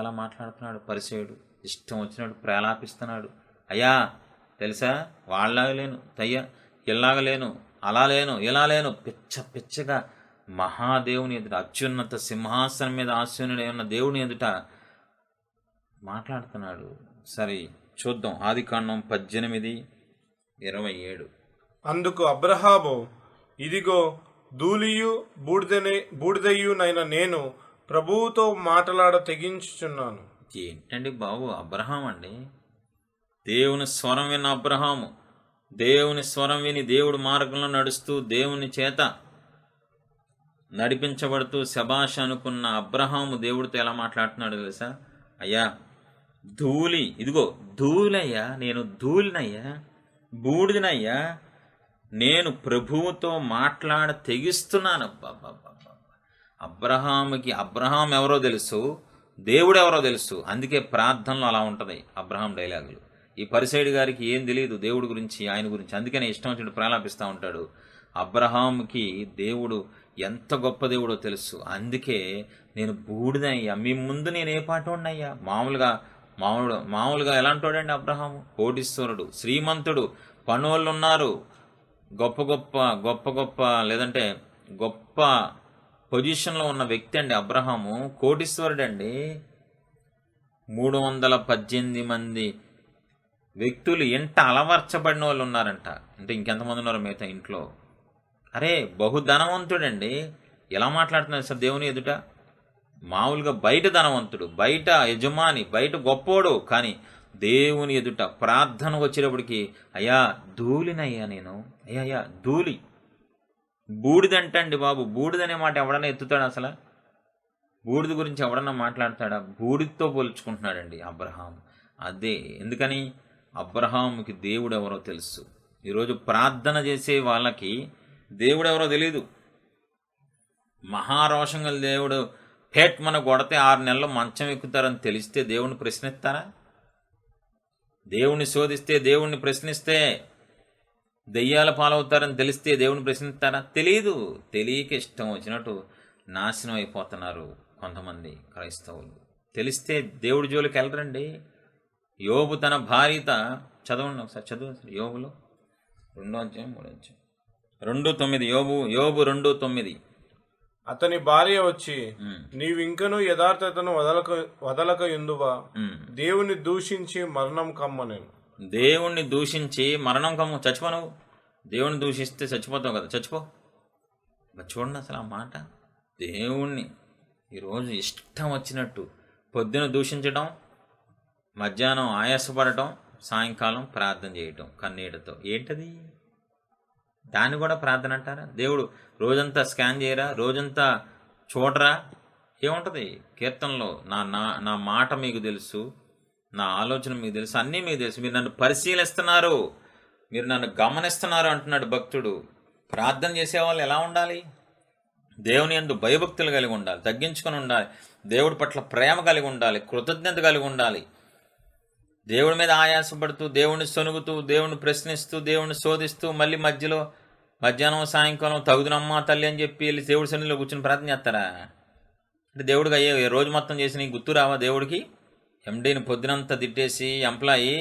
Speaker 1: అలా మాట్లాడుతున్నాడు పరిసేయుడు, ఇష్టం వచ్చినట్టు ప్రేలాపిస్తున్నాడు. అయ్యా తెలుసా, వాళ్ళలాగా లేను తయ్యా, ఇలాగా లేను, అలా లేను, ఇలా లేను, పిచ్చగా మహాదేవుని ఎదుట, అత్యున్నత సింహాసనం మీద ఆశీనుడై ఉన్న దేవుని ఎదుట మాట్లాడుతున్నాడు. సరే చూద్దాం, ఆదికాండం 18:27.
Speaker 2: అందుకు అబ్రహాము, ఇదిగో ధూళియు బూడిదయ్యునైన నేను ప్రభువుతో మాట్లాడ తెగించుచున్నాను.
Speaker 1: ఏంటండి బాబు, అబ్రహాం అండి, దేవుని స్వరం విన్న అబ్రహాము, దేవుని స్వరం విని దేవుడి మార్గంలో నడుస్తూ దేవుని చేత నడిపించబడుతూ శబాష్ అనుకున్న అబ్రహాము దేవుడితో ఎలా మాట్లాడుతున్నాడు తెలుసా? అయ్యా ధూళి, ఇదిగో ధూళయ్యా, నేను ధూళినయ్యా, బూడిదనయ్యా, నేను ప్రభువుతో మాట్లాడ తెగిస్తున్నాను. అబ్రహాం ఎవరో తెలుసు, దేవుడు ఎవరో తెలుసు. అందుకే ప్రార్థనలో అలా ఉంటుంది అబ్రహాం డైలాగులు. ఈ పరిసైడు గారికి ఏం తెలియదు దేవుడి గురించి, ఆయన గురించి, అందుకనే ఇష్టం వచ్చినట్టు ప్రేలాపిస్తూ ఉంటాడు. అబ్రహాంకి దేవుడు ఎంత గొప్ప దేవుడో తెలుసు. అందుకే నేను బూడిదయ్యా, మీ ముందు నేను ఏ పాట ఉన్నయ్యా. మామూలుగా ఎలాంటి వాడండి అబ్రహాము? కోటీశ్వరుడు, శ్రీమంతుడు, పనోళ్ళు ఉన్నారు, గొప్ప లేదంటే గొప్ప పొజిషన్లో ఉన్న వ్యక్తి అండి అబ్రహాము. కోటీశ్వరుడు అండి. 318 మంది వ్యక్తులు ఇంట అలవర్చబడిన వాళ్ళు ఉన్నారంట. అంటే ఇంకెంతమంది ఉన్నారో మిగతా ఇంట్లో. అరే బహుధనవంతుడండి. ఎలా మాట్లాడుతున్నారు సార్ దేవుని ఎదుట? మామూలుగా బయట ధనవంతుడు, బయట యజమాని, బయట గొప్పోడు, కానీ దేవుని ఎదుట ప్రార్థన వచ్చేటప్పటికి అయ్యా ధూళినయ్యా నేను, అయ్యా ధూళి, బూడిదంటండి బాబు. బూడిదనే మాట ఎవడన్నా ఎత్తుతాడు అసలు? బూడిద గురించి ఎవడన్నా మాట్లాడతాడా? బూడిదతో పోల్చుకుంటున్నాడండి అబ్రహాం. అదే ఎందుకని? అబ్రహాముకి దేవుడు ఎవరో తెలుసు. ఈరోజు ప్రార్థన చేసే వాళ్ళకి దేవుడు ఎవరో తెలీదు. మహారోషంగా దేవుడు హేట్ మన కొడితే 6 నెలలు మంచం ఎక్కుతారని తెలిస్తే దేవుణ్ణి ప్రశ్నిస్తారా? దేవుణ్ణి శోధిస్తే, దేవుణ్ణి ప్రశ్నిస్తే దెయ్యాల పాలవుతారని తెలిస్తే దేవుని ప్రశ్నిస్తారా? తెలీదు. తెలియక ఇష్టం వచ్చినట్టు నాశనం అయిపోతున్నారు కొంతమంది క్రైస్తవులు. తెలిస్తే దేవుడి జోలికి వెళ్ళరండి. యోబు తన భార్యత చదవండి ఒకసారి, చదువు యోబులో 2:3 యోబు 2:9.
Speaker 2: అతని భార్య వచ్చి, నీవింకను యథార్థతను వదలక ఎందువా? దేవుని దూషించి మరణం కమ్మనేను.
Speaker 1: దేవుణ్ణి దూషించి మరణం కమ్ము, చచ్చిపో నువ్వు. దేవుణ్ణి దూషిస్తే చచ్చిపోతావు కదా, చచ్చిపో. చూడండి అసలు ఆ మాట. దేవుణ్ణి ఈరోజు ఇష్టం వచ్చినట్టు పొద్దున దూషించడం, మధ్యాహ్నం ఆయాసపడటం, సాయంకాలం ప్రార్థన చేయటం కన్నీటితో. ఏంటది? దాన్ని కూడా ప్రార్థన అంటారా? దేవుడు రోజంతా స్కాన్ చేయరా? రోజంతా చూడరా? ఏముంటుంది కీర్తనలో? నా మాట మీకు తెలుసు, నా ఆలోచన మీకు తెలుసు, అన్నీ మీకు తెలుసు. మీరు నన్ను పరిశీలిస్తున్నారు, మీరు నన్ను గమనిస్తున్నారు అంటున్నాడు భక్తుడు. ప్రార్థన చేసేవాళ్ళు ఎలా ఉండాలి? దేవుని యందు భయభక్తులు కలిగి ఉండాలి, తగ్గించుకొని ఉండాలి, దేవుడి పట్ల ప్రేమ కలిగి ఉండాలి, కృతజ్ఞత కలిగి ఉండాలి. దేవుడి మీద ఆయాసపడుతూ, దేవుడిని సొనుగుతూ, దేవుడిని ప్రశ్నిస్తూ, దేవుడిని శోధిస్తూ, మళ్ళీ మధ్యలో మధ్యాహ్నం సాయంకాలం తగుదునమ్మా తల్లి అని చెప్పి వెళ్ళి దేవుడి సన్నిధిలో కూర్చుని ప్రార్థన చేస్తారా? అంటే దేవుడికి అయ్యే రోజు మొత్తం చేసి నీకు గుర్తు రావా దేవుడికి? ఎండీని పొద్దునంతా తిట్టేసి ఎంప్లాయీ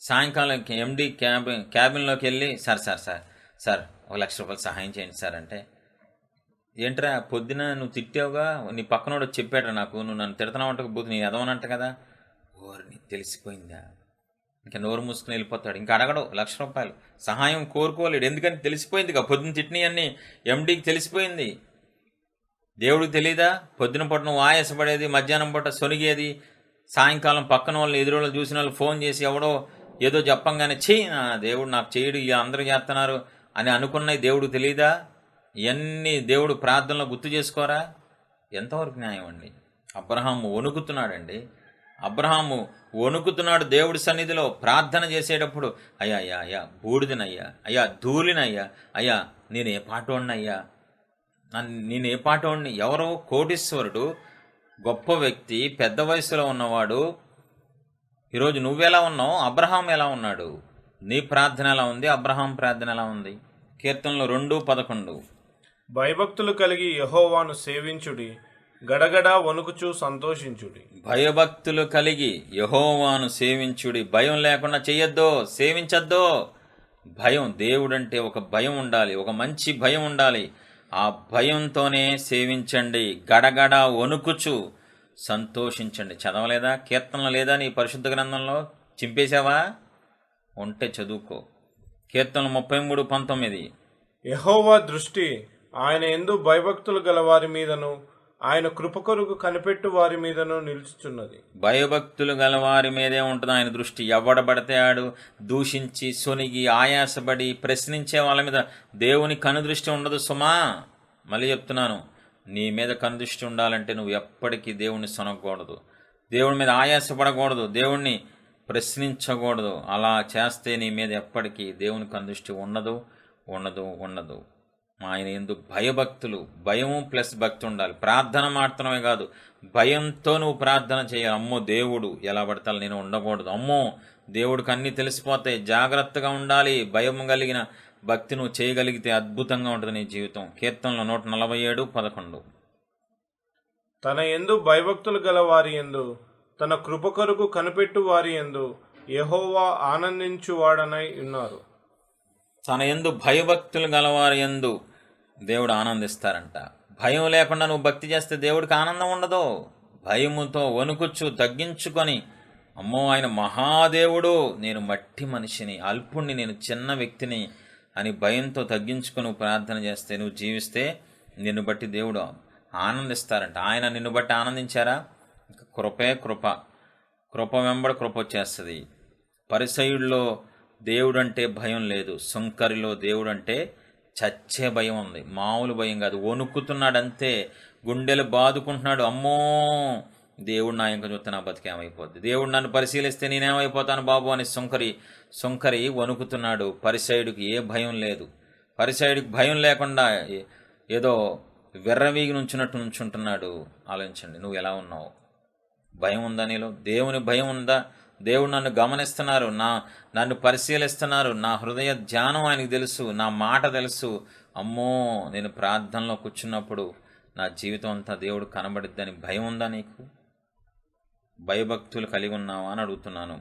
Speaker 1: సాయంకాలం ఎండీ క్యాబిన్లోకి వెళ్ళి సార్ సార్ సార్ సార్ ₹1,00,000 సహాయం చేయండి సార్ అంటే, ఏంట్రా పొద్దున నువ్వు తిట్టావుగా, నీ పక్కనోడు వచ్చి చెప్పాడు నాకు, నువ్వు నన్ను తిడుతున్నావు అంటకు పోతు నీ ఎదవనంట కదా. ఓరిని తెలిసిపోయిందా? ఇంకా నోరు మూసుకుని వెళ్ళిపోతాడు, ఇంకా అడగడు ₹1,00,000 సహాయం కోరుకోలేడు. ఎందుకని తెలిసిపోయిందిగా, పొద్దున తిట్టినవన్నీ ఎండీకి తెలిసిపోయింది. దేవుడికి తెలీదా? పొద్దున పూట నువ్వు ఆయాసపడేది, మధ్యాహ్నం పూట సొనిగేది, సాయంకాలం పక్కన వాళ్ళు ఎదురోళ్ళు చూసిన వాళ్ళు ఫోన్ చేసి ఎవడో ఏదో చెప్పంగానే నా దేవుడు నాకు చేయడు, ఇక అందరూ చేస్తున్నారు అని అనుకున్నవి దేవుడికి తెలీదా? ఇవన్నీ దేవుడు ప్రార్థనలో గుర్తు చేసుకోరా? ఎంతవరకు న్యాయం అండి? అబ్రహాము వణుకుతున్నాడండి. అబ్రహాము వణుకుతున్నాడు దేవుడి సన్నిధిలో ప్రార్థన చేసేటప్పుడు. అయ్యా అయ్యా అయ్యా బూడిదనయ్యా, అయ్యా ధూళినయ్యా, అయ్యా నేను ఏ పాటోడినయ్యా, నేను ఏ పాటోడిని? ఎవరో కోటీశ్వరుడు, గొప్ప వ్యక్తి, పెద్ద వయసులో ఉన్నవాడు. ఈరోజు నువ్వెలా ఉన్నావు? అబ్రహాం ఎలా ఉన్నాడు? నీ ప్రార్థన ఎలా ఉంది? అబ్రహాం ప్రార్థన ఎలా ఉంది? కీర్తనలు 2:11
Speaker 2: భయభక్తులు కలిగి యెహోవాను సేవించుడి, గడగడ వణుకుచూ సంతోషించుడి.
Speaker 1: భయభక్తులు కలిగి యెహోవాను సేవించుడి. భయం లేకుండా చెయ్యొద్దో, సేవించొద్దో. భయం, దేవుడంటే ఒక భయం ఉండాలి, ఒక మంచి భయం ఉండాలి. ఆ భయంతోనే సేవించండి. గడగడ వణుకుచు సంతోషించండి. చదవలేదా? కీర్తనలు లేదా నీ పరిశుద్ధ గ్రంథంలో? చింపేశావా? ఉంటే చదువుకో. కీర్తనలు 33:19
Speaker 2: యెహోవా దృష్టి ఆయన యందు భయభక్తులు గల వారి మీదను, ఆయన కృప కొరకు కనిపెట్టు వారి మీదను నిలుచుచున్నది.
Speaker 1: భయభక్తులు గల వారి మీదే ఉంటుంది ఆయన దృష్టి. ఎవడబడితే ఆడు దూషించి సొనిగి ఆయాసపడి ప్రశ్నించే వాళ్ళ మీద దేవుని కనుదృష్టి ఉండదు సుమా. మళ్ళీ చెప్తున్నాను, నీ మీద కనుదృష్టి ఉండాలంటే నువ్వు ఎప్పటికీ దేవుణ్ణి సొనకూడదు, దేవుని మీద ఆయాసపడకూడదు, దేవుణ్ణి ప్రశ్నించకూడదు. అలా చేస్తే నీ మీద ఎప్పటికీ దేవుని కనుదృష్టి ఉండదు ఉండదు ఉండదు. ఆయన యందు భయభక్తులు, భయము ప్లస్ భక్తి ఉండాలి. ప్రార్థన మాత్రమే కాదు, భయంతో నువ్వు ప్రార్థన చేయాలి. అమ్మో దేవుడు ఎలా పడతాను నేను ఉండకూడదు, అమ్మో దేవుడికి అన్నీ తెలిసిపోతాయి, జాగ్రత్తగా ఉండాలి. భయం కలిగిన భక్తి నువ్వు చేయగలిగితే అద్భుతంగా ఉంటుంది నీ జీవితం. కీర్తనలో 147:11
Speaker 2: తన యందు భయభక్తులు గల వారి యందు, తన కృప కొరకు కనిపెట్టు వారి యందు యెహోవా ఆనందించువాడనై ఉన్నారు.
Speaker 1: తన యందు భయభక్తులు గలవారి యందు దేవుడు ఆనందిస్తారంట. భయం లేకుండా నువ్వు భక్తి చేస్తే దేవుడికి ఆనందం ఉండదు. భయముతో వణుకుచ్చు తగ్గించుకొని, అమ్మో ఆయన మహాదేవుడు, నేను మట్టి మనిషిని, అల్పుణ్ణి, నేను చిన్న వ్యక్తిని అని భయంతో తగ్గించుకొని నువ్వు ప్రార్థన చేస్తే, నువ్వు జీవిస్తే నిన్ను బట్టి దేవుడు ఆనందిస్తారంట. ఆయన నిన్ను బట్టి ఆనందించారా? కృపే కృప, కృప వెంబడి కృప వచ్చేస్తుంది. పరిసయుల్లో దేవుడంటే భయం లేదు, సుంకరిలో దేవుడంటే చచ్చే భయం ఉంది. మామూలు భయం కాదు, వణుకుతున్నాడంతే, గుండెలు బాదుకుంటున్నాడు. అమ్మో దేవుడు నా ఇంక చూస్తే నా బతికేమైపోద్ది, దేవుడు నన్ను పరిశీలిస్తే నేనేమైపోతాను బాబు అని సుంకరి వణుకుతున్నాడు. పరిసయుడికి ఏ భయం లేదు. పరిసయుడికి భయం లేకుండా ఏదో విర్రవీగి నుంచుంటున్నాడు. ఆలోచించండి, నువ్వు ఎలా ఉన్నావు? భయం ఉందా నీలో? దేవుని భయం ఉందా? దేవుడు నన్ను గమనిస్తున్నారు, నన్ను పరిశీలిస్తున్నారు, నా హృదయ ధ్యానం ఆయనకు తెలుసు, నా మాట తెలుసు. అమ్మో నేను ప్రార్థనలో కూర్చున్నప్పుడు నా జీవితం అంతా దేవుడు కనబడిద్దని భయం ఉందా నీకు? భయభక్తులు కలిగి ఉన్నావా అని అడుగుతున్నాను.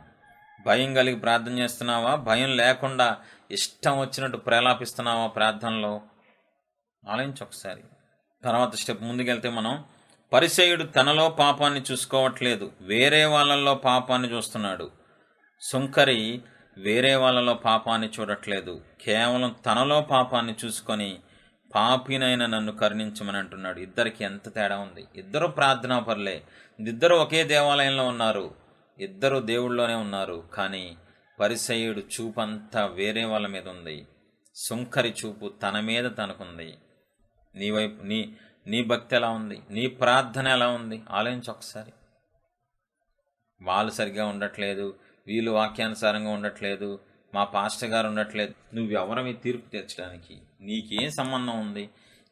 Speaker 1: భయం కలిగి ప్రార్థన చేస్తున్నావా? భయం లేకుండా ఇష్టం వచ్చినట్టు ప్రేలాపిస్తున్నావా ప్రార్థనలో? ఆలోచించు ఒకసారి. తర్వాత స్టెప్ ముందుకెళ్తే మనం, పరిసయుడు తనలో పాపాన్ని చూసుకోవట్లేదు, వేరే వాళ్ళల్లో పాపాన్ని చూస్తున్నాడు. సుంకరి వేరే వాళ్ళలో పాపాన్ని చూడట్లేదు, కేవలం తనలో పాపాన్ని చూసుకొని పాపినైన నన్ను కరుణించమని అంటున్నాడు. ఇద్దరికి ఎంత తేడా ఉంది! ఇద్దరు ప్రార్థనా పరులే, ఇద్దరు ఒకే దేవాలయంలో ఉన్నారు, ఇద్దరు దేవుళ్ళలోనే ఉన్నారు. కానీ పరిసయుడు చూపంతా వేరే వాళ్ళ మీద ఉంది, సుంకరి చూపు తన మీద తనకుంది. నీ వైపు నీ భక్తి ఎలా ఉంది? నీ ప్రార్థన ఎలా ఉంది? ఆలోచించు ఒకసారి. వాళ్ళు సరిగ్గా ఉండట్లేదు, వీళ్ళు వాక్యానుసారంగా ఉండట్లేదు, మా పాస్టర్ గారు ఉండట్లేదు. నువ్వెవరవి తీర్పు తీర్చడానికి? నీకేం సంబంధం ఉంది?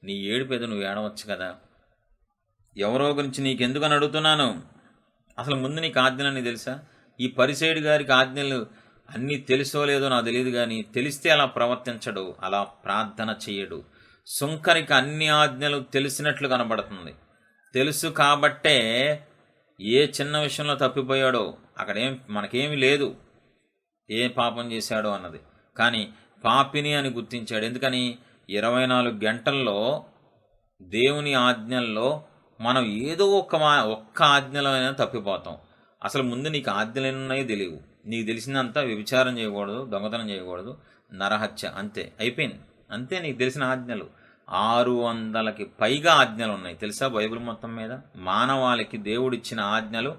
Speaker 1: నీ ఏడుపేదో నువ్వు ఏడవచ్చు కదా. ఎవరో గురించి నీకెందుకని అడుగుతున్నాను. అసలు ముందు నీకు ఆజ్ఞలన్నీ తెలుసా? ఈ పరిసయ్యుడి గారికి ఆజ్ఞలు అన్నీ తెలుసో లేదో నాకు తెలియదు, కానీ తెలిస్తే అలా ప్రవర్తించడు, అలా ప్రార్థన చేయడు. సుంకరికి అన్ని ఆజ్ఞలు తెలిసినట్లు కనబడుతుంది. తెలుసు కాబట్టే ఏ చిన్న విషయంలో తప్పిపోయాడో అక్కడేం మనకేమీ లేదు, ఏ పాపం చేశాడో అన్నది. కానీ పాపిని అని గుర్తించాడు. ఎందుకని? 24 గంటల్లో దేవుని ఆజ్ఞల్లో మనం ఏదో ఒక్క ఆజ్ఞలో అయినా తప్పిపోతాం. అసలు ముందు నీకు ఆజ్ఞలు ఎన్నున్నాయో తెలియవు. నీకు తెలిసిందంతా వ్యభిచారం చేయకూడదు, దొంగతనం చేయకూడదు, నరహత్య, అంతే, అయిపోయింది. అంతే నీకు తెలిసిన ఆజ్ఞలు. 600కి పైగా ఆజ్ఞలు ఉన్నాయి తెలుసా బైబిల్ మొత్తం మీద. మానవాళికి దేవుడిచ్చిన ఆజ్ఞలు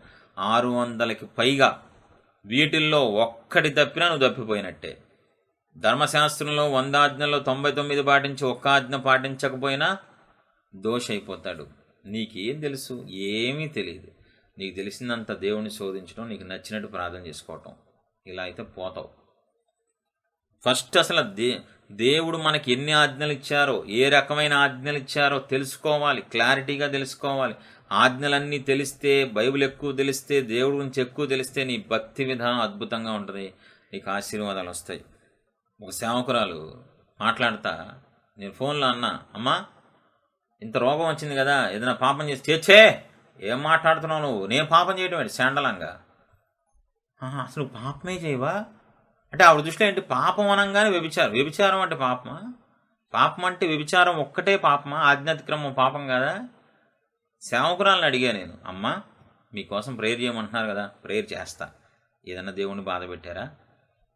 Speaker 1: 600కి పైగా. వీటిల్లో ఒక్కటి తప్పినా నువ్వు తప్పిపోయినట్టే. ధర్మశాస్త్రంలో 100 ఆజ్ఞల్లో 99 పాటించి ఒక్క ఆజ్ఞ పాటించకపోయినా దోష అయిపోతాడు. నీకేం తెలుసు? ఏమీ తెలియదు. నీకు తెలిసిందంత దేవుని శోధించడం, నీకు నచ్చినట్టు ప్రార్థన చేసుకోవటం. ఇలా అయితే పోతావు. ఫస్ట్ అసలు దేవుడు మనకి ఎన్ని ఆజ్ఞలు ఇచ్చారో, ఏ రకమైన ఆజ్ఞలు ఇచ్చారో తెలుసుకోవాలి, క్లారిటీగా తెలుసుకోవాలి. ఆజ్ఞలన్నీ తెలిస్తే, బైబిల్ ఎక్కువ తెలిస్తే, దేవుడి గురించి ఎక్కువ తెలిస్తే నీ భక్తి విధానం అద్భుతంగా ఉంటుంది, నీకు ఆశీర్వాదాలు వస్తాయి. ఒక సేవకురాలు మాట్లాడతా నేను ఫోన్లో అన్నా, అమ్మా ఇంత రోగం వచ్చింది కదా, ఏదైనా పాపం చేసి చేచ్చే, ఏం మాట్లాడుతున్నావు నువ్వు? నేను పాపం చేయడం ఏంటి శాండలంగా? అసలు నువ్వు పాపమే చేయవా అంటే ఆవిడ దృష్టిలో ఏంటి? పాపం అనగానే వ్యభిచారం అంటే పాపమా? పాపం అంటే వ్యభిచారం ఒక్కటే పాపమా? ఆజ్ఞాతిక్రమం పాపం కదా? సేవకురాలను అడిగా నేను, అమ్మా మీకోసం ప్రేయర్ చేయమంటున్నారు కదా, ప్రేయర్ చేస్తా. ఏదైనా దేవుణ్ణి బాధ పెట్టారా,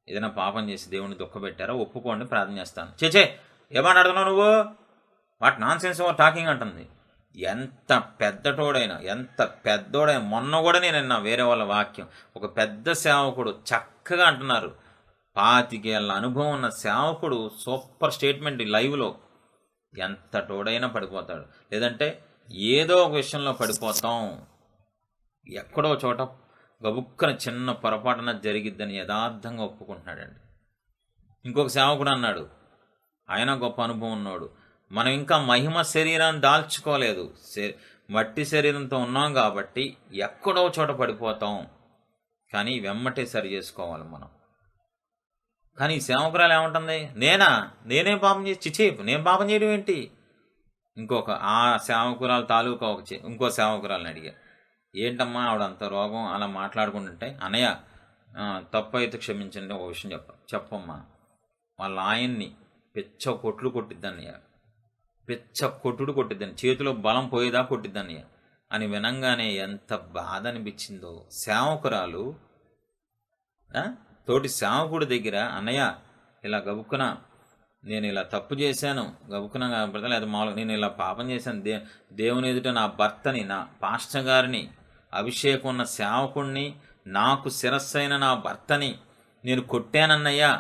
Speaker 1: ఏదైనా పాపం చేసి దేవుణ్ణి దుఃఖపెట్టారా, ఒప్పుకోండి, ప్రార్థన చేస్తాను. చేచే ఏం మాట్లాడుతున్నావు నువ్వు? What non sense over talking అంటుంది. ఎంత పెద్దోడైనా మొన్న కూడా నేను వేరే వాళ్ళ వాక్యం, ఒక పెద్ద సేవకుడు చక్కగా అంటున్నారు, 25 ఏళ్ళ అనుభవం ఉన్న సేవకుడు సూపర్ స్టేట్మెంట్ లైవ్లో. ఎంత తోడైనా పడిపోతాడు, లేదంటే ఏదో ఒక విషయంలో పడిపోతాం. ఎక్కడో చోట గబుక్కన చిన్న పొరపాటున జరిగిద్దని యథార్థంగా ఒప్పుకుంటున్నాడండి. ఇంకొక సేవకుడు అన్నాడు, ఆయన గొప్ప అనుభవం ఉన్నాడు, మనం ఇంకా మహిమ శరీరాన్ని దాల్చుకోలేదు, మట్టి శరీరంతో ఉన్నాం కాబట్టి ఎక్కడో చోట పడిపోతాం, కానీ వెమ్మటే సరి చేసుకోవాలి మనం. కానీ ఈ సేవకురాలు ఏమంటుంది? నేనేం పాపం చేసి చిచేపు, నేను పాపం చేయడం ఏంటి? ఇంకొక ఆ సేవకురాలు తాలూకా ఇంకో సేవకురాలని అడిగా, ఏంటమ్మా ఆవిడంత రోగం అలా మాట్లాడుకుంటుంటే, అన్నయ్య తప్పు అయితే క్షమించండి, ఒక విషయం చెప్పమ్మా, వాళ్ళ ఆయన్ని పెచ్చ కొట్టుడు కొట్టిద్దన్నయ్య, చేతిలో బలం పోయేదా కొట్టిద్దన్నయ్య అని వినంగానే ఎంత బాధ అనిపించిందో. సేవకురాలు తోటి సేవకుడి దగ్గర, అన్నయ్య ఇలా గబుక్కున నేను ఇలా తప్పు చేశాను, గబుక్కున లేదా మామూలుగా నేను ఇలా పాపం చేశాను, దేవుని ఎదుట నా భర్తని, నా పాస్టర్ గారిని, అభిషేకం ఉన్న సేవకుడిని, నాకు శిరస్సైన నా భర్తని నేను కొట్టానన్నయ్యా,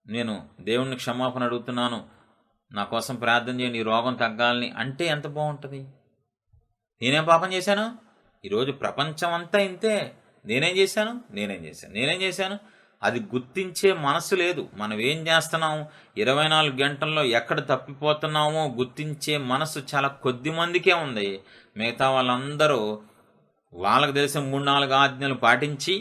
Speaker 1: నేను దేవుణ్ణి క్షమాపణ అడుగుతున్నాను, నా కోసం ప్రార్థన చేయండి, ఈ రోగం తగ్గాలని అంటే ఎంత బాగుంటుంది. నేనేం పాపం చేశాను? ఈరోజు ప్రపంచం అంతా ఇంతే. నేనేం చేశాను? అది గుర్తించే మనసు లేదు. మనం ఏం చేస్తున్నాము, 24 గంటల్లో ఎక్కడ తప్పిపోతున్నామో గుర్తించే మనసు చాలా కొద్ది మందికే ఉంది. మిగతా వాళ్ళందరూ వాళ్ళకు తెలిసిన 3-4 ఆజ్ఞలు పాటించి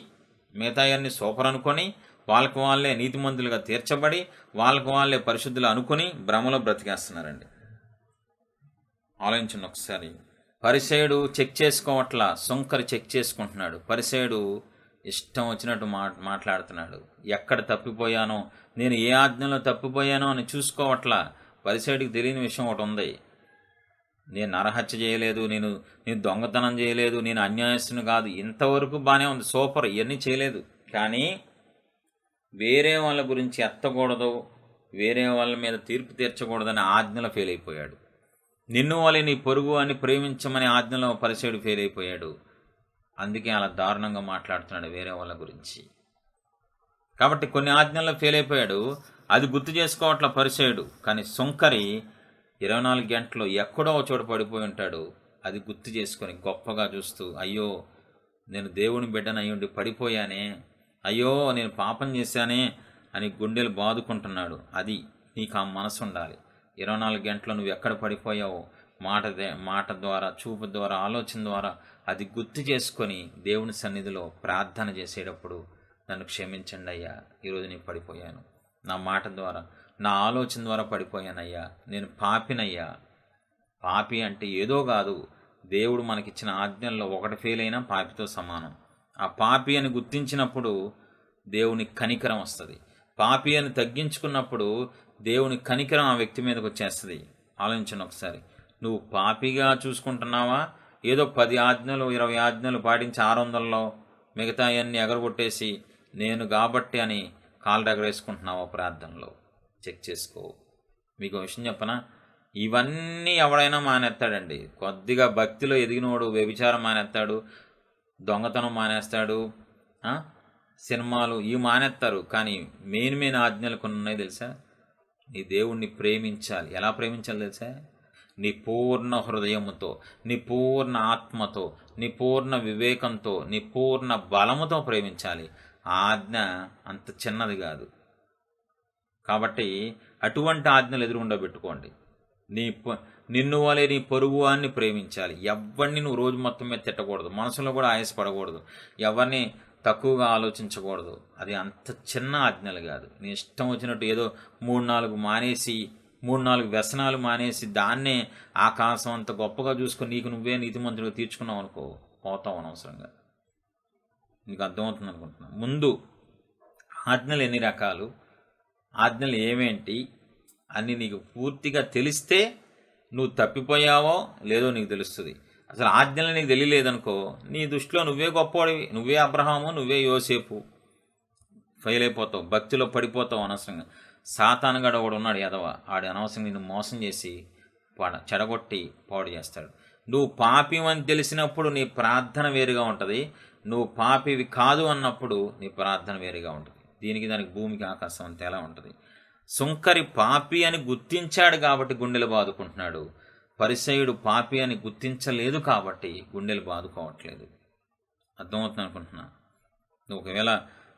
Speaker 1: మిగతా అన్ని సూపర్ అనుకొని, వాళ్ళకు వాళ్ళే నీతిమంతులుగా తీర్చబడి, వాళ్ళకు వాళ్ళే పరిశుద్ధులు అనుకుని భ్రమలో బ్రతికేస్తున్నారండి. ఆలోచించండి ఒకసారి. పరిసయ్యుడు చెక్ చేసుకోవట్లా, సుంకరి చెక్ చేసుకుంటున్నాడు. పరిసయ్యుడు ఇష్టం వచ్చినట్టు మాట్లాడుతున్నాడు. ఎక్కడ తప్పిపోయానో, నేను ఏ ఆజ్ఞలో తప్పిపోయానో అని చూసుకోవట్లా. పరిసయ్యుడికి తెలియని విషయం ఒకటి ఉంది, నేను నరహత్య చేయలేదు, నేను దొంగతనం చేయలేదు, నేను అన్యాయస్తుని కాదు, ఇంతవరకు బాగానే ఉంది, సూపర్, ఇవన్నీ చేయలేదు. కానీ వేరే వాళ్ళ గురించి ఎత్తకూడదు, వేరే వాళ్ళ మీద తీర్పు తీర్చకూడదని ఆజ్ఞలో ఫెయిల్ అయిపోయాడు. నిన్ను వాళ్ళ నీ పొరుగు అని ప్రేమించమని ఆజ్ఞలో పరిసయ్యుడు ఫెయిల్ అయిపోయాడు. అందుకే అలా దారుణంగా మాట్లాడుతున్నాడు వేరే వాళ్ళ గురించి. కాబట్టి కొన్ని ఆజ్ఞల్లో ఫెయిల్ అయిపోయాడు, అది గుర్తు చేసుకోవట్ల పరిసయ్యుడు. కానీ సుంకరి 24 గంటలు ఎక్కడో చోట పడిపోయి ఉంటాడు, అది గుర్తు చేసుకొని గొప్పగా చూస్తూ, అయ్యో నేను దేవుని బిడ్డనయ్యుండి పడిపోయానే, అయ్యో నేను పాపం చేశానే అని గుండెలు బాదుకుంటున్నాడు. అది నీకు ఆ మనసు ఉండాలి. 24 గంటలు నువ్వు ఎక్కడ పడిపోయావో మాట ద్వారా, చూపు ద్వారా, ఆలోచన ద్వారా అది గుర్తు చేసుకొని దేవుని సన్నిధిలో ప్రార్థన చేసేటప్పుడు, నన్ను క్షమించండి అయ్యా, ఈరోజు నేను పడిపోయాను, నా మాట ద్వారా, నా ఆలోచన ద్వారా పడిపోయానయ్యా, నేను పాపినయ్యా. పాపి అంటే ఏదో కాదు, దేవుడు మనకిచ్చిన ఆజ్ఞల్లో ఒకటి ఫెయిల్ అయినా పాపితో సమానం. ఆ పాపి అని గుర్తించినప్పుడు దేవుని కనికరం వస్తుంది. పాపి అని తగ్గించుకున్నప్పుడు దేవుని కనికరం ఆ వ్యక్తి మీదకి వచ్చేస్తుంది. ఆలోచించండి ఒకసారి. నువ్వు పాపిగా చూసుకుంటున్నావా, ఏదో 10 ఆజ్ఞలు 20 ఆజ్ఞలు పాటించి 600లో మిగతా అన్నీ ఎగరగొట్టేసి నేను కాబట్టి అని కాళ్ళు ఎగరేసుకుంటున్నావా? ప్రార్థనలో చెక్ చేసుకో. మీకు విషయం చెప్పనా, ఇవన్నీ ఎవడైనా మానేస్తాడండి. కొద్దిగా భక్తిలో ఎదిగినోడు వ్యభిచారం మానేస్తాడు, దొంగతనం మానేస్తాడు, సినిమాలు ఇవి మానేస్తారు. కానీ మెయిన్ ఆజ్ఞలు కొన్ని ఉన్నాయి తెలుసా? నీ దేవుణ్ణి ప్రేమించాలి. ఎలా ప్రేమించాలి తెలుసా? నీ పూర్ణ హృదయముతో, నీ పూర్ణ ఆత్మతో, నీ పూర్ణ వివేకంతో, నీ పూర్ణ బలముతో ప్రేమించాలి. ఆ ఆజ్ఞ అంత చిన్నది కాదు. కాబట్టి అటువంటి ఆజ్ఞలు ఎదురుగుండబెట్టుకోండి. నిన్ను వలె నీ పొరుగు వాడిని ప్రేమించాలి. ఎవరిని నువ్వు రోజు మొత్తం మీద తిట్టకూడదు, మనసులో కూడా ఆయాసపడకూడదు, ఎవరిని తక్కువగా ఆలోచించకూడదు. అది అంత చిన్న ఆజ్ఞలు కాదు. నీ ఇష్టం వచ్చినట్టు ఏదో 3-4 మానేసి, 3-4 వ్యసనాలు మానేసి దాన్నే ఆకాశం అంత గొప్పగా చూసుకొని నీకు నువ్వే నీతిమంతుడిగా తీర్చుకున్నావు అనుకో, పోతావు అనవసరంగా. నీకు అర్థమవుతుంది అనుకుంటున్నా. ముందు ఆజ్ఞలు ఎన్ని రకాలు, ఆజ్ఞలు ఏమేంటి అని నీకు పూర్తిగా తెలిస్తే నువ్వు తప్పిపోయావో లేదో నీకు తెలుస్తుంది. అసలు ఆజ్ఞలు నీకు తెలియలేదనుకో, నీ దృష్టిలో నువ్వే గొప్పవాడివి, నువ్వే అబ్రహాము, నువ్వే యోసేపు, ఫెయిల్ అయిపోతావు, భక్తిలో పడిపోతావు అనవసరంగా. సాతానుగాడు ఒకడు ఉన్నాడు ఎదవ, ఆడు అనవసరంగా నిన్ను మోసం చేసి చెడగొట్టి పాడు చేస్తాడు. నువ్వు పాపి అని తెలిసినప్పుడు నీ ప్రార్థన వేరుగా ఉంటుంది, నువ్వు పాపివి కాదు అన్నప్పుడు నీ ప్రార్థన వేరుగా ఉంటుంది. దానికి భూమికి ఆకాశం అంత ఎలా ఉంటుంది. సుంకరి పాపి అని గుర్తించాడు కాబట్టి గుండెలు బాదుకుంటున్నాడు. పరిసయ్యుడు పాపి అని గుర్తించలేదు కాబట్టి గుండెలు బాదుకోవట్లేదు. అర్థమవుతుంది అనుకుంటున్నా. నువ్వు ఒకవేళ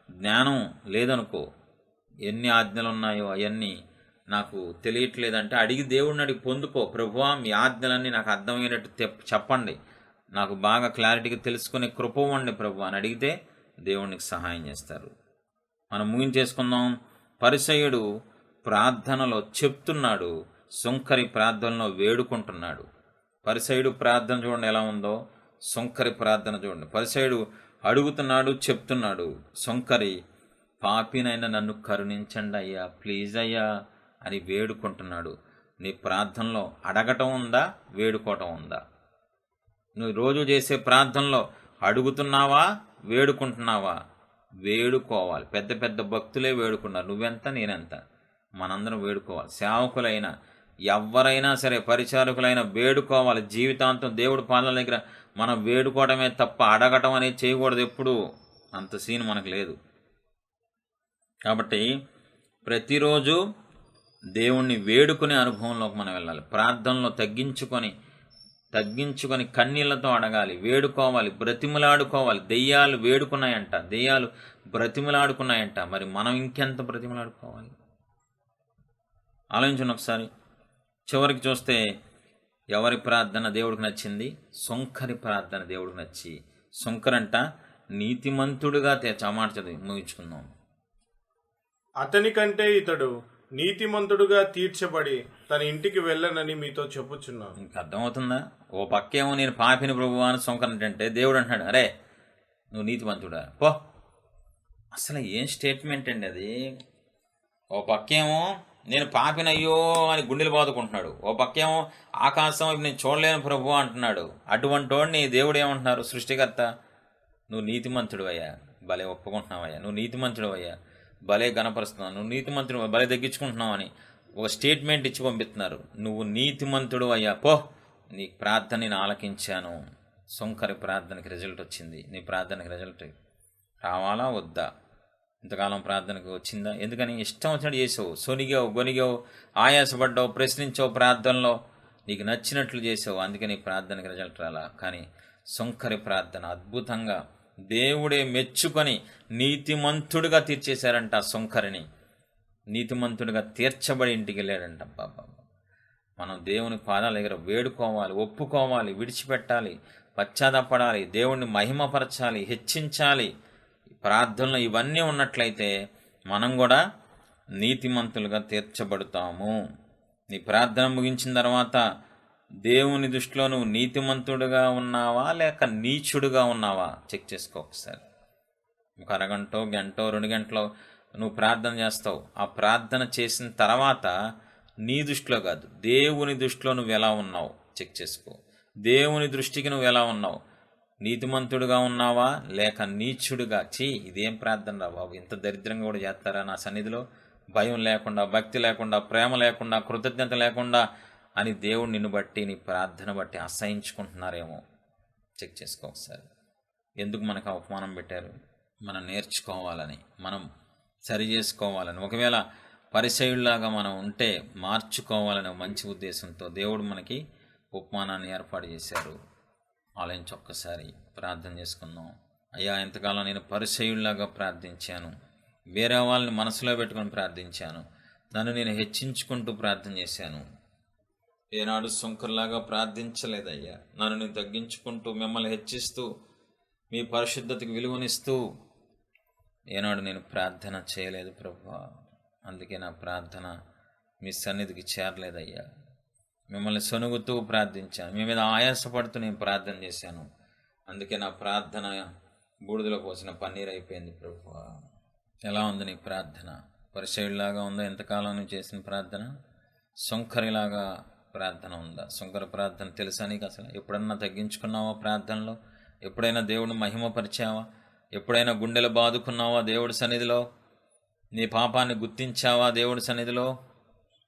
Speaker 1: జ్ఞానం లేదనుకో, ఎన్ని ఆజ్ఞలు ఉన్నాయో అవన్నీ నాకు తెలియట్లేదంటే అడిగి దేవుడిని అడిగి పొందుకో. ప్రభువా మీ ఆజ్ఞలన్నీ నాకు అర్థమయ్యేటట్టు చెప్పండి, నాకు బాగా క్లారిటీగా తెలుసుకునే కృప ఇవ్వండి ప్రభు అని అడిగితే దేవునికి సహాయం చేస్తారు. మనం ముగించేసుకుందాం. పరిసయ్యుడు ప్రార్థనలో చెప్తున్నాడు, సుంకరి ప్రార్థనలో వేడుకుంటున్నాడు. పరిసయ్యుడు ప్రార్థన చూడండి ఎలా ఉందో, సుంకరి ప్రార్థన చూడండి. పరిసయ్యుడు అడుగుతున్నాడు, చెప్తున్నాడు. సుంకరి పాపినైనా నన్ను కరుణించండి అయ్యా, ప్లీజ్ అయ్యా అని వేడుకుంటున్నాడు. నీ ప్రార్థనలో అడగటం ఉందా, వేడుకోవటం ఉందా? నువ్వు రోజు చేసే ప్రార్థనలో అడుగుతున్నావా, వేడుకుంటున్నావా? వేడుకోవాలి. పెద్ద పెద్ద భక్తులే వేడుకున్నారు. నువ్వెంత నేనెంత, మనందరం వేడుకోవాలి. సేవకులైనా ఎవరైనా సరే, పరిచారకులైనా వేడుకోవాలి. జీవితాంతం దేవుడి పాలన దగ్గర మనం వేడుకోవడమే తప్ప అడగటం అనేది చేయకూడదు ఎప్పుడు. అంత సీన్ మనకు లేదు. కాబట్టి ప్రతిరోజు దేవుణ్ణి వేడుకునే అనుభవంలోకి మనం వెళ్ళాలి. ప్రార్థనలో తగ్గించుకొని కన్నీళ్లతో అడగాలి, వేడుకోవాలి, బ్రతిమలాడుకోవాలి. దెయ్యాలు వేడుకున్నాయంట, దెయ్యాలు బ్రతిమలాడుకున్నాయంట. మరి మనం ఇంకెంత బ్రతిమలాడుకోవాలి? ఆలోచించండి ఒకసారి. చివరికి చూస్తే ఎవరి ప్రార్థన దేవుడికి నచ్చింది? సుంకరి ప్రార్థన దేవుడికి నచ్చి, సుంకరంట నీతిమంతుడుగా మాట చదివి ముగించుకుందాం.
Speaker 2: అతని కంటే ఇతడు నీతిమంతుడుగా తీర్చబడి తన ఇంటికి వెళ్ళనని మీతో చెప్పుచున్నాను.
Speaker 1: ఇంకా అర్థమవుతుందా? ఓ పక్కేమో నేను పాపిని ప్రభువా అని సుంకరంటే, దేవుడు అంటున్నాడు అరే నువ్వు నీతిమంతుడా పో. అసలు ఏం స్టేట్మెంట్ అండి అది? ఓ పక్కేమో నేను పాపినయ్యో అని గుండెలు బాదుకుంటున్నాడు, ఓ పక్కేమో ఆకాశం వైపు నేను చూడలేను ప్రభు అంటున్నాడు. అటువంటి వాడిని దేవుడు ఏమంటున్నారు? సృష్టికర్త నువ్వు నీతిమంతుడు అయ్యా, భలే ఒప్పుకుంటున్నావయ్యా, నువ్వు నీతిమంతుడు అయ్యా, భలే గణపరుస్తున్నావు, నువ్వు నీతిమంతుడు భలే తగ్గించుకుంటున్నావు అని ఒక స్టేట్మెంట్ ఇచ్చి పంపిస్తున్నారు. నువ్వు నీతిమంతుడు అయ్యా పో, నీ ప్రార్థన నేను ఆలకించాను. సుంకరి ప్రార్థనకి రిజల్ట్ వచ్చింది. నీ ప్రార్థనకి రిజల్ట్ రావాలా వద్దా? ఇంతకాలం ప్రార్థనకు వచ్చిందా? ఎందుకని ఇష్టం వచ్చినట్టు చేసావు, సొనిగావు, గొనిగావు, ఆయాసపడ్డావు, ప్రశ్నించావు, ప్రార్థనలో నీకు నచ్చినట్లు చేసావు, అందుకే నీ ప్రార్థనకి రిజల్ట్ రాలా. కానీ సుంకరి ప్రార్థన అద్భుతంగా దేవుడే మెచ్చుకొని నీతిమంతుడిగా తీర్చేశారంట. ఆ సుంకరిని నీతిమంతుడిగా తీర్చబడి ఇంటికి వెళ్ళాడంట. బాబా, మనం దేవుని పాదాల దగ్గర వేడుకోవాలి, ఒప్పుకోవాలి, విడిచిపెట్టాలి, పశ్చాత్తాపడాలి, దేవుణ్ణి మహిమపరచాలి, హెచ్చించాలి. ప్రార్థనలు ఇవన్నీ ఉన్నట్లయితే మనం కూడా నీతిమంతులుగా తీర్చబడతాము. నీ ప్రార్థన ముగించిన తర్వాత దేవుని దృష్టిలో నువ్వు నీతిమంతుడుగా ఉన్నావా లేక నీచుడుగా ఉన్నావా చెక్ చేసుకో ఒకసారి. ఒక అరగంటో గంటో 2 గంటలో నువ్వు ప్రార్థన చేస్తావు. ఆ ప్రార్థన చేసిన తర్వాత నీ దృష్టిలో కాదు, దేవుని దృష్టిలో నువ్వు ఎలా ఉన్నావు చెక్ చేసుకో. దేవుని దృష్టికి నువ్వు ఎలా ఉన్నావు? నీతిమంతుడుగా ఉన్నావా లేక నీచుడుగా? ఇదేం ప్రార్థన రా బాబు, ఇంత దరిద్రంగా కూడా చేస్తారా నా సన్నిధిలో? భయం లేకుండా, భక్తి లేకుండా, ప్రేమ లేకుండా, కృతజ్ఞత లేకుండా అని దేవుడు నిన్ను బట్టి, నీ ప్రార్థన బట్టి అసహించుకుంటున్నారేమో చెక్ చేసుకో ఒకసారి. ఎందుకు మనకు అవమానం పెట్టారు? మనం నేర్చుకోవాలని, మనం సరి చేసుకోవాలని, ఒకవేళ పరిసయుల్లాగా మనం ఉంటే మార్చుకోవాలనే మంచి ఉద్దేశంతో దేవుడు మనకి ఉపమానాన్ని ఏర్పాటు చేశారు. ఆలోచించి ఒక్కసారి ప్రార్థన చేసుకుందాం. అయ్యా, ఎంతకాలం నేను పరిసయుల్లాగా ప్రార్థించాను, వేరే వాళ్ళని మనసులో పెట్టుకొని ప్రార్థించాను, నన్ను నేను హెచ్చించుకుంటూ ప్రార్థన చేశాను. ఏనాడు సుంకర్లాగా ప్రార్థించలేదయ్యా. నన్ను నేను తగ్గించుకుంటూ మిమ్మల్ని హెచ్చిస్తూ మీ పరిశుద్ధతకు విలువనిస్తూ ఏనాడు నేను ప్రార్థన చేయలేదు ప్రభువా. అందుకే నా ప్రార్థన మీ సన్నిధికి చేరలేదయ్యా. మిమ్మల్ని సొనుగుతూ ప్రార్థించాను, మీ మీద ఆయాసపడుతూ నేను ప్రార్థన చేశాను. అందుకే నా ప్రార్థన బూడిదలో పోసిన పన్నీర్ అయిపోయింది ప్రభువా. ఎలా ఉంది నీ ప్రార్థన? పరిసయుడిలాగా ఉందా ఎంతకాలం నువ్వు చేసిన ప్రార్థన? సుంకరిలాగా ప్రార్థన ఉందా? సుంకర ప్రార్థన తెలుసా నీకు? అసలు ఎప్పుడన్నా తగ్గించుకున్నావా ప్రార్థనలో? ఎప్పుడైనా దేవుడిని మహిమపరిచావా? ఎప్పుడైనా గుండెలు బాదుకున్నావా దేవుడి సన్నిధిలో? నీ పాపాన్ని గుర్తించావా దేవుడి సన్నిధిలో?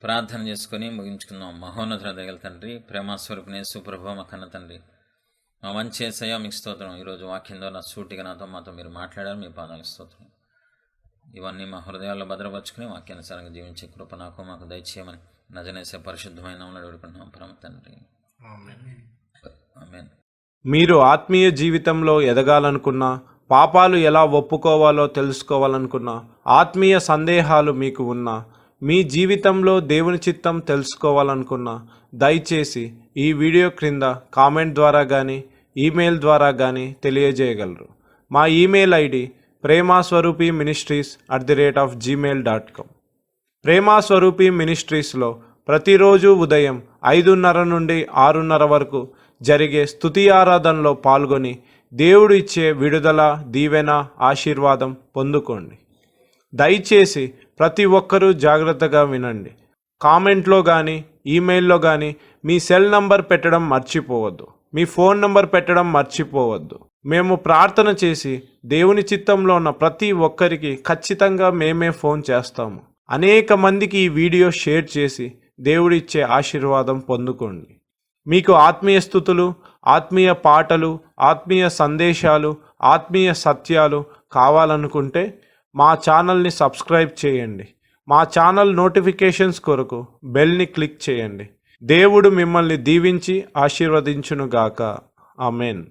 Speaker 1: ప్రార్థన చేసుకొని ముగించుకుందాం. మహోన్నతుల దగ్గర తండ్రి, ప్రేమస్వరూపిణి సుప్రభ మా కన్న తండ్రి, మా మంచి యేసయ్య మీకు స్తోత్రం. ఈరోజు వాక్యం ద్వారా సూటిగా మాతో మీరు మాట్లాడారు. మీ పాదాలకు స్తోత్రం. ఇవన్నీ మా హృదయాల్లో భద్రపరుచుకుని వాక్యానుసారంగా జీవించే కృప నాకు మాకు దయచేయమని నజరేసే పరిశుద్ధమైన నామములో వేడుకుంటున్నాం పరమ తండ్రి. ఆమేన్.
Speaker 2: మీరు ఆత్మీయ జీవితంలో ఎదగాలనుకున్నా, పాపాలు ఎలా ఒప్పుకోవాలో తెలుసుకోవాలనుకున్నా, ఆత్మీయ సందేహాలు మీకు ఉన్నా, మీ జీవితంలో దేవుని చిత్తం తెలుసుకోవాలనుకున్నా, దయచేసి ఈ వీడియో క్రింద కామెంట్ ద్వారా కానీ ఈమెయిల్ ద్వారా కానీ తెలియజేయగలరు. మా ఈమెయిల్ ఐడి premaswarupiministries@gmail.com. ప్రేమాస్వరూపి మినిస్ట్రీస్లో ప్రతిరోజు ఉదయం 5:30 నుండి 6:30 వరకు జరిగే స్తుతి ఆరాధనలో పాల్గొని దేవుడు ఇచ్చే విడుదల, దీవెన, ఆశీర్వాదం పొందుకోండి. దయచేసి ప్రతి ఒక్కరూ జాగ్రత్తగా వినండి. కామెంట్లో కానీ ఈమెయిల్లో కానీ మీ సెల్ నంబర్ పెట్టడం మర్చిపోవద్దు, మీ ఫోన్ నంబర్ పెట్టడం మర్చిపోవద్దు. మేము ప్రార్థన చేసి దేవుని చిత్తంలో ఉన్న ప్రతి ఒక్కరికి ఖచ్చితంగా మేమే ఫోన్ చేస్తాము. అనేక మందికి ఈ వీడియో షేర్ చేసి దేవుడిచ్చే ఆశీర్వాదం పొందుకోండి. మీకు ఆత్మీయ స్తుతులు, ఆత్మీయ పాటలు, ఆత్మీయ సందేశాలు, ఆత్మీయ సత్యాలు కావాలనుకుంటే మా ఛానల్ని సబ్స్క్రైబ్ చేయండి. మా ఛానల్ నోటిఫికేషన్స్ కొరకు బెల్ని క్లిక్ చేయండి. దేవుడు మిమ్మల్ని దీవించి ఆశీర్వదించునుగాక. ఆమెన్.